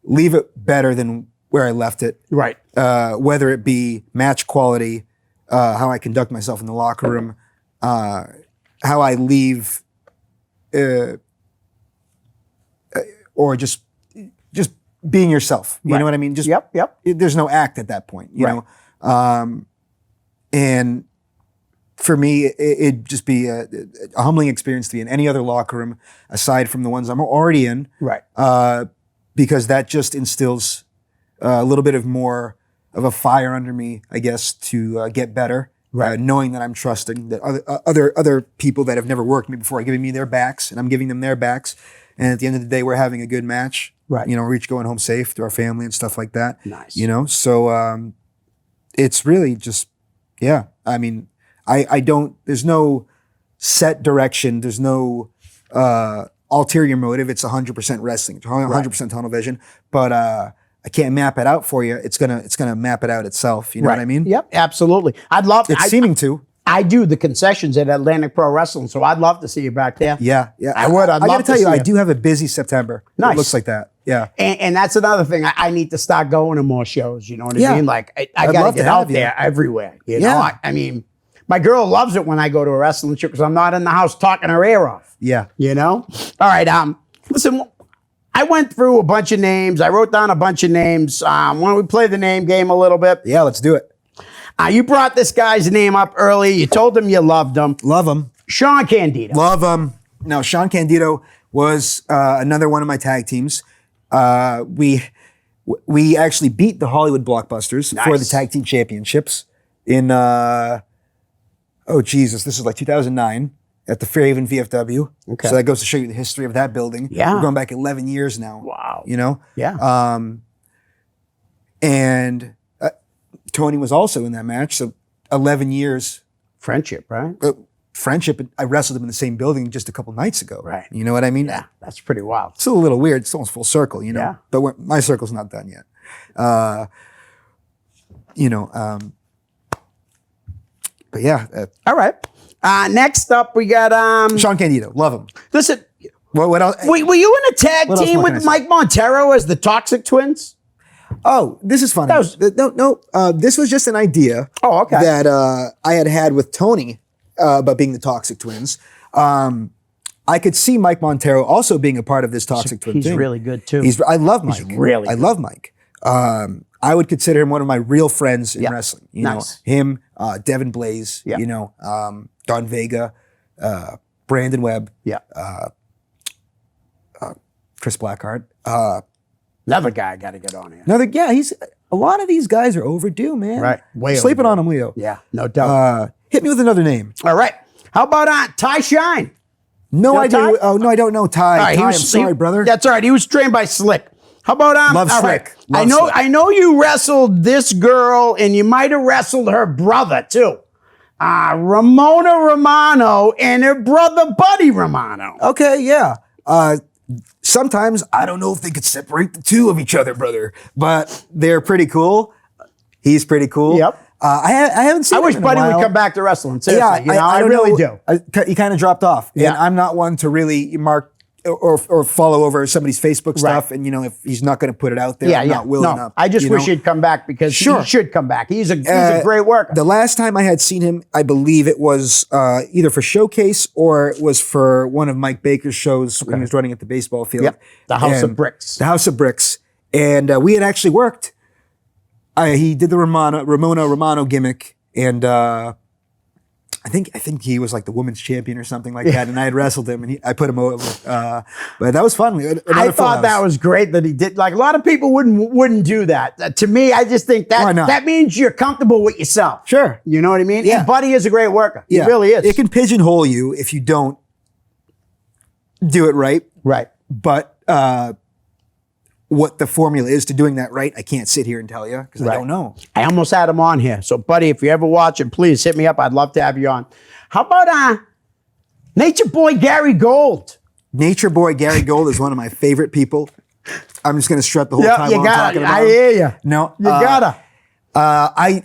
leave it better than where I left it. Right. Whether it be match quality, how I conduct myself in the locker room, how I leave, or just being yourself. You know what I mean? Just there's no act at that point, you know? And for me, it'd just be a humbling experience to be in any other locker room aside from the ones I'm already in. Right. Because that just instills a little bit of more of a fire under me, I guess, to get better. Right. Knowing that I'm trusting that other people that have never worked with me before are giving me their backs and I'm giving them their backs. And at the end of the day, we're having a good match. Right. You know, we're each going home safe to our family and stuff like that. Nice. You know, so it's really just, I mean, I don't, there's no set direction. There's no ulterior motive. It's 100% wrestling. It's 100% tunnel vision. But I can't map it out for you. It's gonna map it out itself. You know what I mean? Yep, absolutely. I'd love. It's seeming to. I do the concessions at Atlantic Pro Wrestling, so I'd love to see you back there. Yeah, yeah. I would. I gotta tell you, I do have a busy September. Nice. It looks like that. Yeah. And that's another thing. I need to start going to more shows. You know what I mean? Like I gotta get out there everywhere. You know? I mean, my girl loves it when I go to a wrestling show because I'm not in the house talking her ear off. Yeah. You know. All right. Listen. I went through a bunch of names. I wrote down a bunch of names. Why don't we play the name game a little bit? Yeah, let's do it. You brought this guy's name up early. You told him you loved him. Love him. Sean Candido. Love him. Now, Sean Candido was another one of my tag teams. We actually beat the Hollywood Blockbusters for the tag team championships in, this is like 2009. At the Fairhaven VFW. Okay. So that goes to show you the history of that building. Yeah. We're going back 11 years now. Wow. You know? Yeah. And Tony was also in that match. So 11 years. Friendship, right? Friendship. I wrestled him in the same building just a couple nights ago. Right. You know what I mean? Yeah. That's pretty wild. It's a little weird. It's almost full circle, you know? Yeah. But my circle's not done yet. But yeah. All right. Next up, we got Sean Candido. Love him. Listen, what else? Were you in a tag team with Mike Montero as the Toxic Twins? Oh, this is funny. This was just an idea. Oh, okay. That I had with Tony about being the Toxic Twins. I could see Mike Montero also being a part of this Toxic Twin He's thing. really good too. I love Mike. really I good. love Mike. I would consider him one of my real friends in wrestling. You know, him, Devin Blaze, you know, Don Vega, Brandon Webb, Chris Blackheart. Another guy I got to get on here. He's a lot of these guys are overdue, man. Right. Way Sleeping overdue. on him, Leo. Yeah, no doubt. Hit me with another name. All right. How about Ty Shine? No know idea. Ty? Oh, no, I don't know Ty. All right, Ty, I'm sorry, brother. That's all right. He was trained by Slick. How about Love all Slick. Right. Love Slick. I know you wrestled this girl, and you might have wrestled her brother too. Ramona Romano and her brother Buddy Romano. Okay, yeah. Sometimes I don't know if they could separate the two of each other, brother, but they're pretty cool. He's pretty cool. Yep. I haven't seen I him wish in a Buddy would while. come back to wrestling. Seriously, Yeah, I don't really know. do. He kind of dropped off. Yeah. And I'm not one to really mark or follow over somebody's Facebook stuff. And, you know, if he's not going to put it out there, I'm not willing up. I just you wish know? he'd come back because he should come back. He's a great worker. The last time I had seen him, I believe it was either for Showcase or it was for one of Mike Baker's shows when he was running at the baseball field. Yep. The House of And- Bricks. The House of Bricks. And we had actually worked. He did the Ramona Romano gimmick, and I think he was like the women's champion or something like that. And I had wrestled him, and I put him over. But that was fun. I thought that was great that he did. Like a lot of people wouldn't do that. To me, I just think Why not? that means you're comfortable with yourself. Sure. You know what I mean? Yeah. And Buddy is a great worker. Yeah. He really is. It can pigeonhole you if you don't do it right. Right. But what the formula is to doing that right, I can't sit here and tell you because I don't know. I almost had him on here. So, Buddy, if you're ever watching, please hit me up. I'd love to have you on. How about Nature Boy Gary Gold? Nature Boy Gary Gold is one of my favorite people. I'm just going to strut the whole time you while I'm got talking it. about I him. hear you. No, You gotta.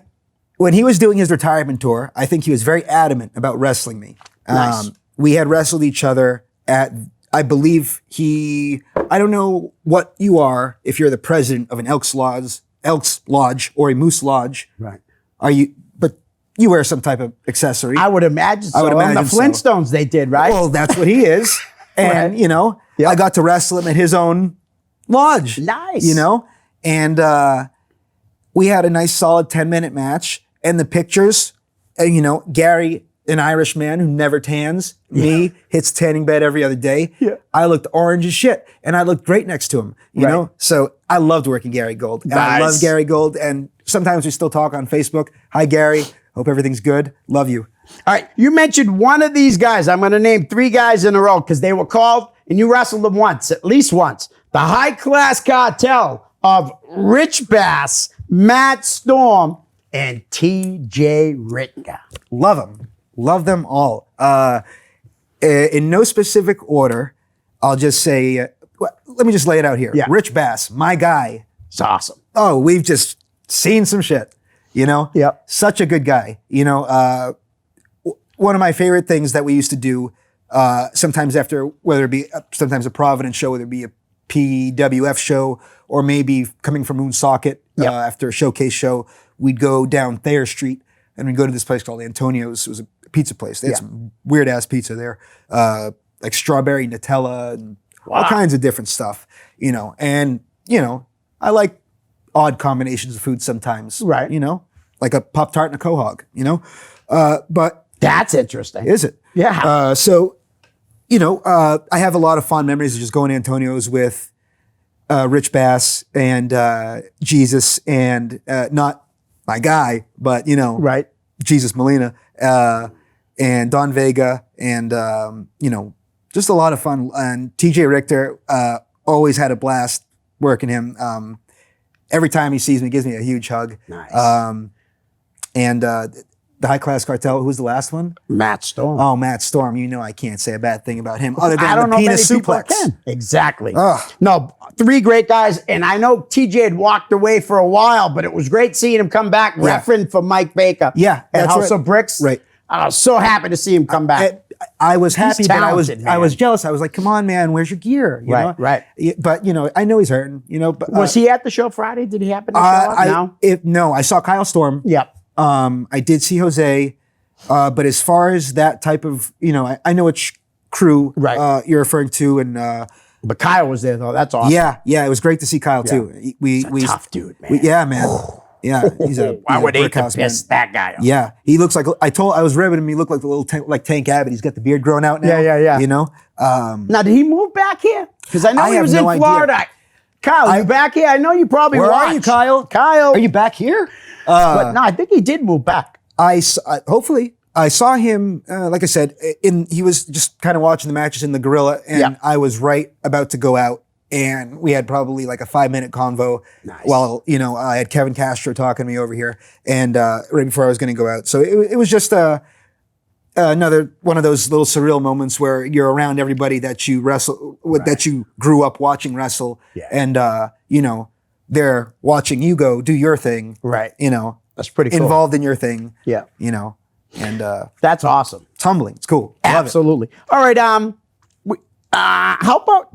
when he was doing his retirement tour, I think he was very adamant about wrestling me. Nice. We had wrestled each other at, I believe I don't know what you are, if you're the president of an Elks Lodge or a Moose Lodge. Right. But you wear some type of accessory. I would imagine so. would imagine On the Flintstones, they did, right? Well, that's what he is. And, Right. you know, Yep. I got to wrestle him at his own lodge. Nice. You know? And we had a nice solid 10-minute match. And the pictures, you know, Gary, an Irish man who never tans, me, hits tanning bed every other day. Yeah. I looked orange as shit. And I looked great next to him, you know? So I loved working Gary Gold. And I Nice. love Gary Gold. And sometimes we still talk on Facebook. Hi, Gary. Hope everything's good. Love you. All right. You mentioned one of these guys. I'm going to name 3 guys in a row because they were called and you wrestled them once, at least once. The High Class Cartel of Rich Bass, Matt Storm, and TJ Ritka. Love them. Love them all. In no specific order, I'll just say, let me just lay it out here. Yeah. Rich Bass, my guy. It's awesome. Oh, we've just seen some shit, you know? Yep. Such a good guy. You know, one of my favorite things that we used to do sometimes after, whether it be sometimes a Providence show, whether it be a PWF show, or maybe coming from Woonsocket after a showcase show, we'd go down Thayer Street and we'd go to this place called Antonio's. It was a pizza place. They had some weird ass pizza there, like strawberry Nutella and all kinds of different stuff, you know. And, you know, I like odd combinations of food sometimes, Right. You know, like a Pop-Tart and a Quahog, you know. But That's interesting. is it? Yeah. So, you know, I have a lot of fond memories of just going to Antonio's with Rich Bass and Jesus and not my guy, but, you know, Right. Jesus Molina and Don Vega and, you know, just a lot of fun. And TJ Richter always had a blast working him. Every time he sees me, he gives me a huge hug. Nice. And the High Class Cartel, who was the last one? Matt Storm. Oh, Matt Storm. You know I can't say a bad thing about him other than I don't the know penis many people suplex. can. Exactly. Ugh. No, 3 great guys. And I know TJ had walked away for a while, but it was great seeing him come back, Yeah. referring for Mike Baker. Yeah, At that's House right. of Bricks. Right. I was so happy to see him come back. I was happy, but talented, man. I was jealous. I was like, come on, man, where's your gear? You know? Right. But, I know he's hurting, But, Was he at the show Friday? Did he happen to show up? No, I saw Kyle Storm. Yep. I did see Jose. But as far as that type of, I know which crew you're referring to. And But Kyle was there, though. That's awesome. Yeah. It was great to see Kyle, too. He's a tough dude, man. Yeah, man. Yeah, he's I would hate to brickhouse man. piss that guy off. Yeah, he looks like I was ribbing him. He looked like the little Tank Abbott. He's got the beard growing out now. Yeah. Now, did he move back here? Because I know he was in Florida. Kyle, you back here? I know you probably Where watch. are you, Kyle? Are you back here? But no, I think he did move back. Hopefully. I saw him, like I said, he was just kind of watching the matches in the Gorilla, and I was right about to go out. And we had probably like a 5-minute convo while, I had Kevin Castro talking to me over here and right before I was going to go out. So it was just another one of those little surreal moments where you're around everybody that you wrestle with, that you grew up watching wrestle. Yeah. And, they're watching you go do your thing. Right. That's pretty cool. Involved in your thing. Yeah. And that's awesome. it's humbling. It's cool. I love it. Absolutely. All right. How about,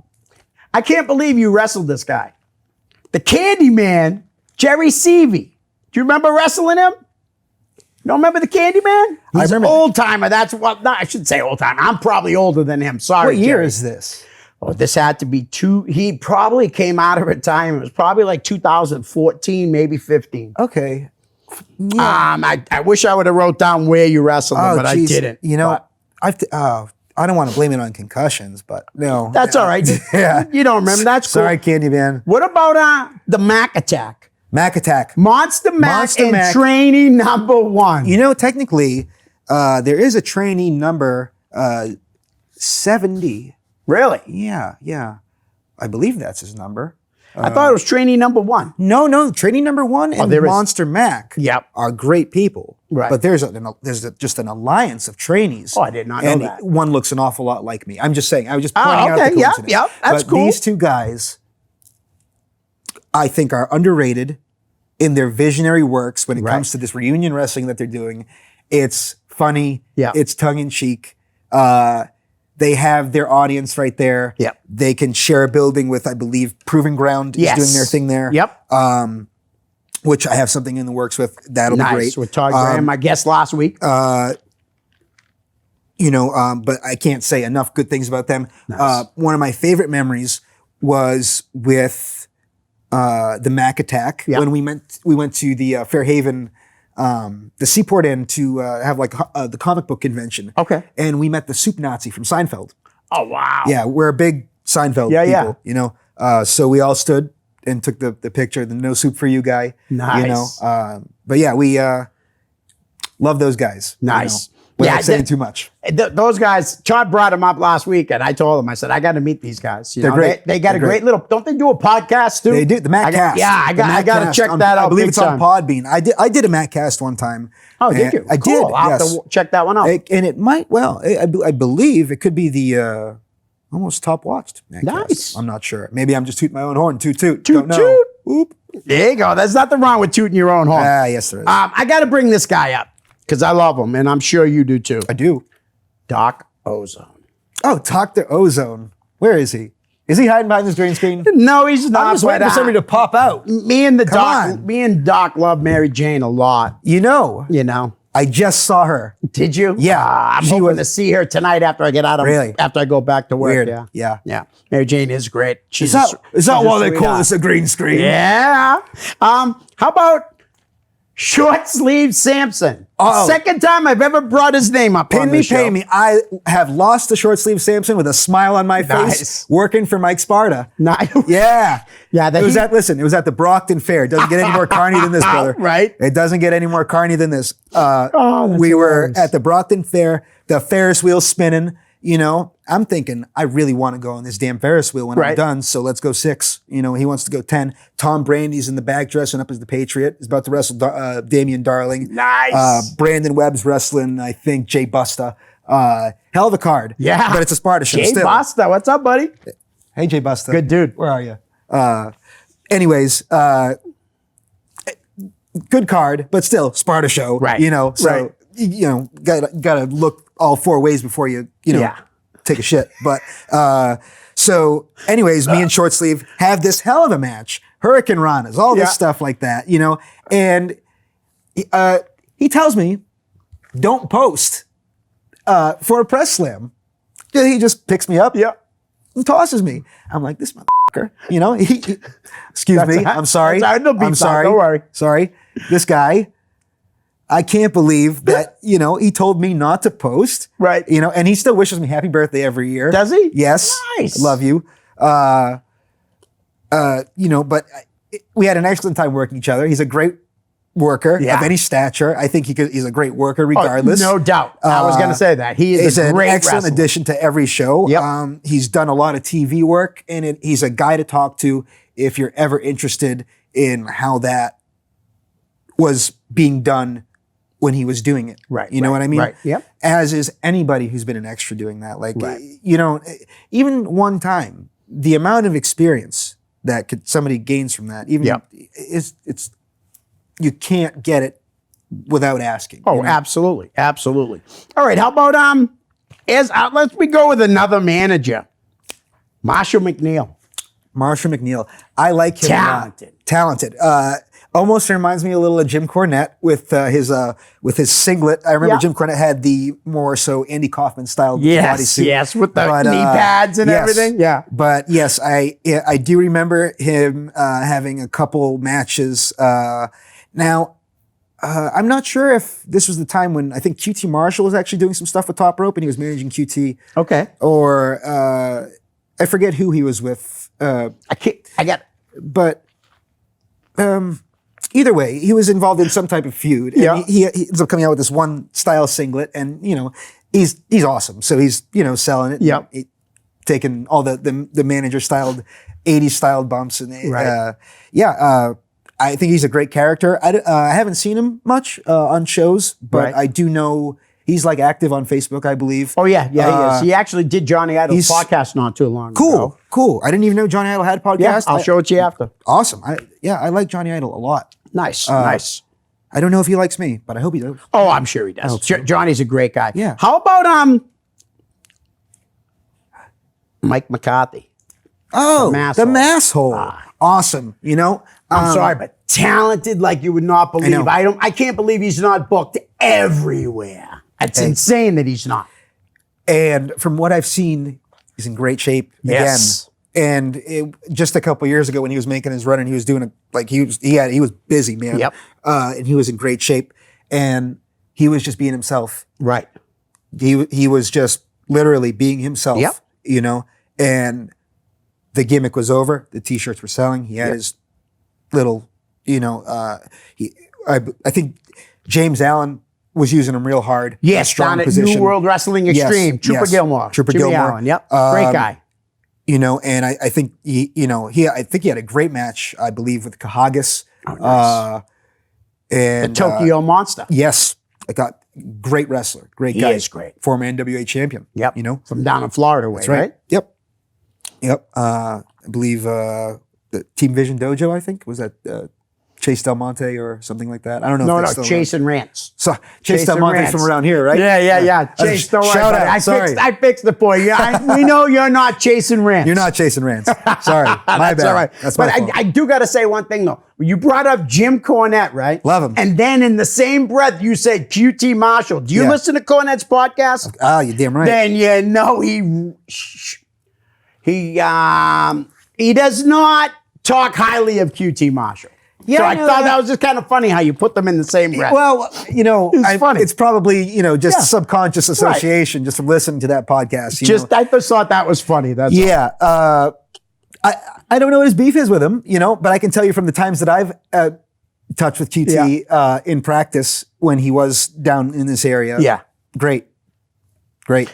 I can't believe you wrestled this guy. The Candyman, Jerry Seavey. Do you remember wrestling him? You don't remember the Candyman? He's an old timer. That's what, no, I shouldn't say old timer. I'm probably older than him. Sorry. What year Jerry. is this? Oh, this had to be he probably came out of retirement. It was probably like 2014, maybe 15. Okay. Yeah. I wish I would have wrote down where you wrestled him, but geez. I didn't. I don't want to blame it on concussions, but no. That's all right. Yeah. You don't remember. That's cool. Sorry, Candyman. What about the Mac Attack? Mac Attack. Monster Mac and trainee number 1. Technically, there is a trainee number 70. Really? Yeah. I believe that's his number. I thought it was trainee number 1. No. Trainee number 1 and there is. Monster Mac are great people. Right. But there's just an alliance of trainees. Oh, I did not know and that. one looks an awful lot like me. I'm just saying. I was just pointing out the coincidence. Yeah, that's but cool. These two guys, I think, are underrated in their visionary works when it comes to this reunion wrestling that they're doing. It's funny. Yeah. It's tongue-in-cheek. They have their audience right there. Yep. They can share a building with, I believe, Proving Ground is doing their thing there. Yep. Which I have something in the works with. That'll be great. With Todd Graham, my guest last week. But I can't say enough good things about them. Nice. One of my favorite memories was with the Mac Attack when we went to the Fairhaven, the Seaport Inn to have like the comic book convention. Okay. And we met the Soup Nazi from Seinfeld. Oh, wow. Yeah, we're a big Seinfeld people, so we all stood and took the picture, the no soup for you guy. Nice. But yeah, we love those guys. Nice. Without saying too much. Those guys, Chad brought them up last week, and I told him, I said, I got to meet these guys. They're great. They got a great little, don't they do a podcast too? They do, the Matt Cast. Yeah, I got to check that out. I believe it's big on time. Podbean. I did a Matt Cast one time. Oh, did you? I Cool. did, I'll have yes. to check that one out. And it might, I believe it could be the almost top watched Matt Nice. Cast. I'm not sure. Maybe I'm just tooting my own horn. Toot. Toot, Don't know. toot. Oop. There you go. There's nothing wrong with tooting your own horn. Yes, there is. I got to bring this guy up because I love him, and I'm sure you do too. I do. Doc Ozone. Oh, Dr. Ozone. Where is he? Is he hiding behind this green screen? No, he's not. I'm just waiting for somebody to pop out. Me and on. Doc love Mary Jane a lot. You know, I just saw her. Did you? Yeah. I'm She hoping was- to see her tonight after I get out of Really? after I go back to work. Weird. Yeah. Yeah. Mary Jane is great. Is that why they call sweetheart. this a green screen? Yeah. How about Short Sleeve Samson? Oh. Second time I've ever brought his name up on Pin me, the show. pay me. I have lost the short sleeve Samson with a smile on my face, Nice. working for Mike Sparta. Nice. Yeah. Yeah, It was at the Brockton Fair. It doesn't get any more carny than this, brother. Right. It doesn't get any more carny than this. That's We were hilarious. at the Brockton Fair, the Ferris wheel spinning. I'm thinking, I really want to go on this damn Ferris wheel when I'm Right. done. So let's go 6. He wants to go 10. Tom Brandy's in the back dressing up as the Patriot. He's about to wrestle Damian Darling. Nice. Brandon Webb's wrestling, I think, Jay Busta. Hell of a card. Yeah. But it's a Sparta show Jay still. Busta, what's up, buddy? Hey, Jay Busta. Good dude. Where are you? Anyways, good card, but still Sparta show. Right. So, Right. gotta look all four ways before you take a shit. But so anyways, me and Short Sleeve have this hell of a match, Hurricane Ranas, all this stuff like that, and he tells me, don't post for a press slam. He just picks me up and tosses me. I'm like, this motherfucker, excuse me, I'm sorry. I'm sorry. Don't worry. Sorry. This guy, I can't believe that, he told me not to post. Right. And he still wishes me happy birthday every year. Does he? Yes. Nice. Love you. But we had an excellent time working each other. He's a great worker of any stature. I think he's a great worker regardless. No doubt. I was going to say that. He's an great excellent wrestler. addition to every show. Yep. He's done a lot of TV work, and he's a guy to talk to if you're ever interested in how that was being done when he was doing it. Right. You know what I mean? Right. Yep. As is anybody who's been an extra doing that. Like, even one time, the amount of experience that somebody gains from that, it's you can't get it without asking. Oh, absolutely. Absolutely. All right. How about, let's go with another manager. Marshall McNeil. Marshall McNeil. I like him. Talented. Almost reminds me a little of Jim Cornette with his singlet. I remember Jim Cornette had the more so Andy Kaufman style bodysuit. Yes, with the knee pads and everything. Yeah. But yes, I do remember him having a couple matches. Now, I'm not sure if this was the time when I think QT Marshall was actually doing some stuff with Top Rope and he was managing QT. Okay. Or I forget who he was with. Either way, he was involved in some type of feud. And he ends up coming out with this one style singlet, and he's awesome. So he's selling it. Yep. Taking all the manager styled 80s styled bumps and I think he's a great character. I haven't seen him much on shows, but I do know he's like active on Facebook, I believe. Oh yeah, he is. He actually did Johnny Idol's podcast not too long ago. Cool. I didn't even know Johnny Idol had a podcast. Yeah, I'll show it to you after. Awesome. I like Johnny Idol a lot. Nice. Nice. I don't know if he likes me, but I hope he does. Oh, I'm sure he does. Johnny's a great guy. Yeah. How about Mike McCarthy? Oh, the Masshole. Awesome. I'm sorry, but talented like you would not believe. I can't believe he's not booked everywhere. It's insane that he's not. And from what I've seen, he's in great shape again. And just a couple years ago when he was making his run and he was doing he was busy, man. Yep. And he was in great shape and he was just being himself. Right. He was just literally being himself. Yep. And the gimmick was over. The t-shirts were selling. He had his little, I think James Allen was using him real hard. Yes, strong down at position. New World Wrestling Extreme. Trooper Gilmore. Jimmy Allen. Yep. Great guy. And I think I think he had a great match, I believe, with Kahagas. Oh, nice. And the Tokyo Monster. Yes. I got great wrestler. Great guy. He is great. Former NWA champion. Yep. From down in Florida way, right? Yep. I believe the Team Vision Dojo, I think, was that Chase Del Monte or something like that. I don't know. No, Chase and Rance. So Chase Del Monte's from around here, right? Yeah. Chase, don't worry about it. I fixed it for you. We know you're not Chase and Rance. You're not Chase and Rance. Sorry, my bad. All right. That's my fault. I do got to say one thing though. You brought up Jim Cornette, right? Love him. And then in the same breath, you said QT Marshall. Do you listen to Cornette's podcast? You're damn right. Then you know he does not talk highly of QT Marshall. Yeah, so I thought that was just kind of funny how you put them in the same breath. Well, funny. It's probably just subconscious association just from listening to that podcast. I just thought that was funny. That's all. I don't know what his beef is with him, but I can tell you from the times that I've touched with QT in practice when he was down in this area. Yeah, great.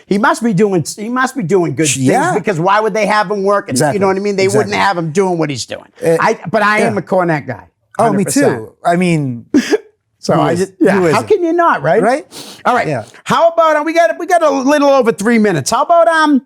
He must be doing good things because why would they have him working? Exactly. You know what I mean? They wouldn't have him doing what he's doing. But I am a Cornette guy. 100%. Oh, me too. I mean, how can you not, right? Right. All right. Yeah. How about we got a little over 3 minutes. How about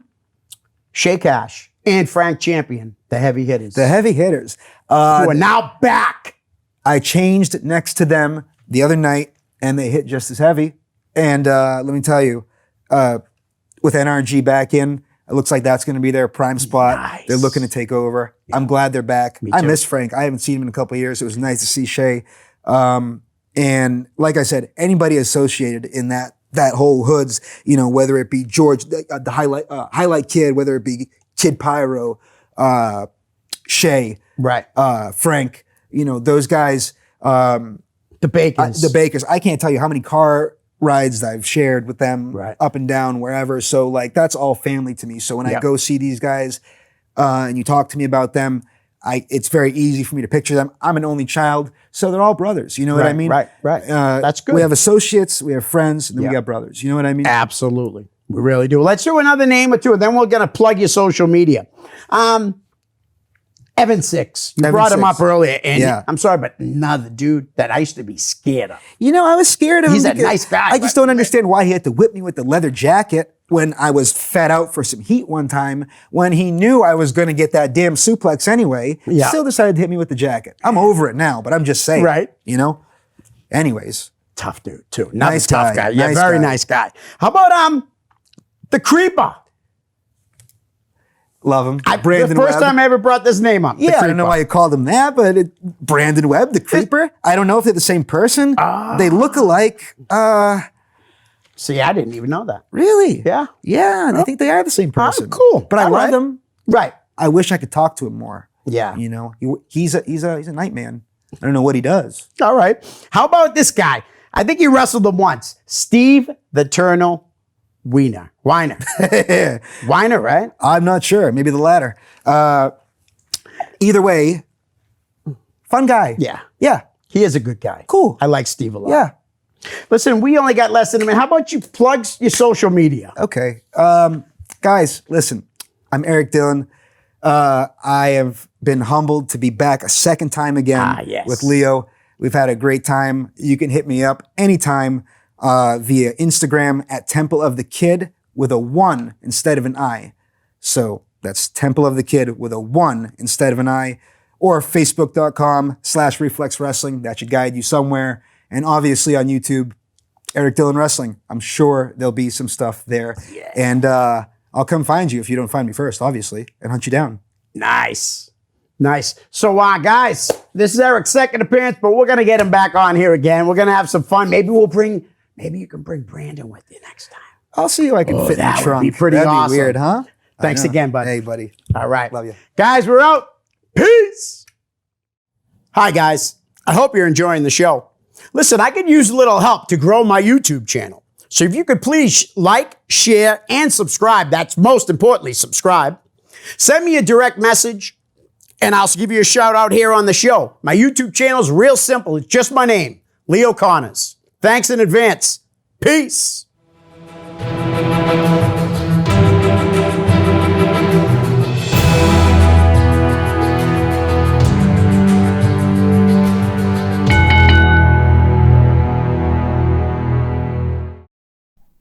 Shay Cash and Frank Champion, the heavy hitters? The heavy hitters who are now back. I changed next to them the other night, and they hit just as heavy. And let me tell you, with NRG back in, it looks like that's going to be their prime spot. Nice. They're looking to take over. Yeah. I'm glad they're back. Me I too. miss Frank. I haven't seen him in a couple of years. It was nice to see Shay. And like I said, anybody associated in that whole hoods, whether it be George, the highlight kid, whether it be Kid Pyro, Shay, Right. Frank, those guys, The Bacons. the Bakers. I can't tell you how many car rides I've shared with them Right. up and down wherever. So like that's all family to me. So when I Yep. go see these guys and you talk to me about them, it's very easy for me to picture them. I'm an only child, so they're all brothers. You know what I mean? Right. That's good. We have associates, we have friends, and then we Yeah. got brothers. You know what I mean? Absolutely. We really do. Let's do another name or two, and then we're going to plug your social media. Evan Six. You Evan brought him Six. up earlier. And Yeah. I'm sorry, but another dude that I used to be scared of. I was scared of him. He's a because nice guy, I just but- don't understand why he had to whip me with the leather jacket when I was fed out for some heat one time, when he knew I was going to get that damn suplex anyway. Yeah. Still decided to hit me with the jacket. I'm over it now, but I'm just saying. Right. Anyways. Tough dude, too. Another Nice tough guy. guy. Yeah, Nice very guy. nice guy. How about the Creeper? Love him. The Brandon first Webb. time I ever brought this name up. the Yeah, I don't know Creeper. why you called him that, but Brandon Webb, the Creeper. I don't know if they're the same person. They look alike. See, I didn't even know that. Really? Yeah. Yeah, and I think they are the same person. Cool. But I All love right. them. Right. I wish I could talk to him more. Yeah. He's a night man. I don't know what he does. All right. How about this guy? I think you wrestled him once. Steve the Eternal Weiner. Weiner, right? I'm not sure. Maybe the latter. Either way, fun guy. Yeah. Yeah. He is a good guy. Cool. I like Steve a lot. Yeah. Listen, we only got less than a minute. How about you plug your social media? Okay. Guys, listen. I'm Eric Dillon. I have been humbled to be back a second time again yes. with Leo. We've had a great time. You can hit me up anytime via Instagram at Temple of the Kid with a 1 instead of an I. So that's Temple of the Kid with a 1 instead of an I. Or Facebook.com/Reflex Wrestling. That should guide you somewhere. And obviously on YouTube, Eric Dillon Wrestling. I'm sure there'll be some stuff there. Yeah. And I'll come find you if you don't find me first, obviously, and hunt you down. Nice. So, guys, this is Eric's second appearance, but we're going to get him back on here again. We're going to have some fun. Maybe you can bring Brandon with you next time. I'll see who I can fit in that the would trunk. be pretty That'd awesome. be weird, huh? Thanks I know. again, bud. Hey, buddy. All right. Love you. Guys, we're out. Peace. Hi, guys. I hope you're enjoying the show. Listen, I could use a little help to grow my YouTube channel. So if you could please like, share, and subscribe. That's most importantly, subscribe. Send me a direct message, and I'll give you a shout out here on the show. My YouTube channel is real simple. It's just my name, Leo Connors. Thanks in advance. Peace.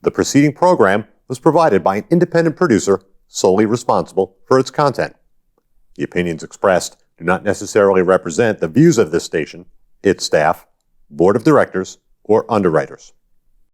The preceding program was provided by an independent producer solely responsible for its content. The opinions expressed do not necessarily represent the views of this station, its staff, board of directors, or underwriters.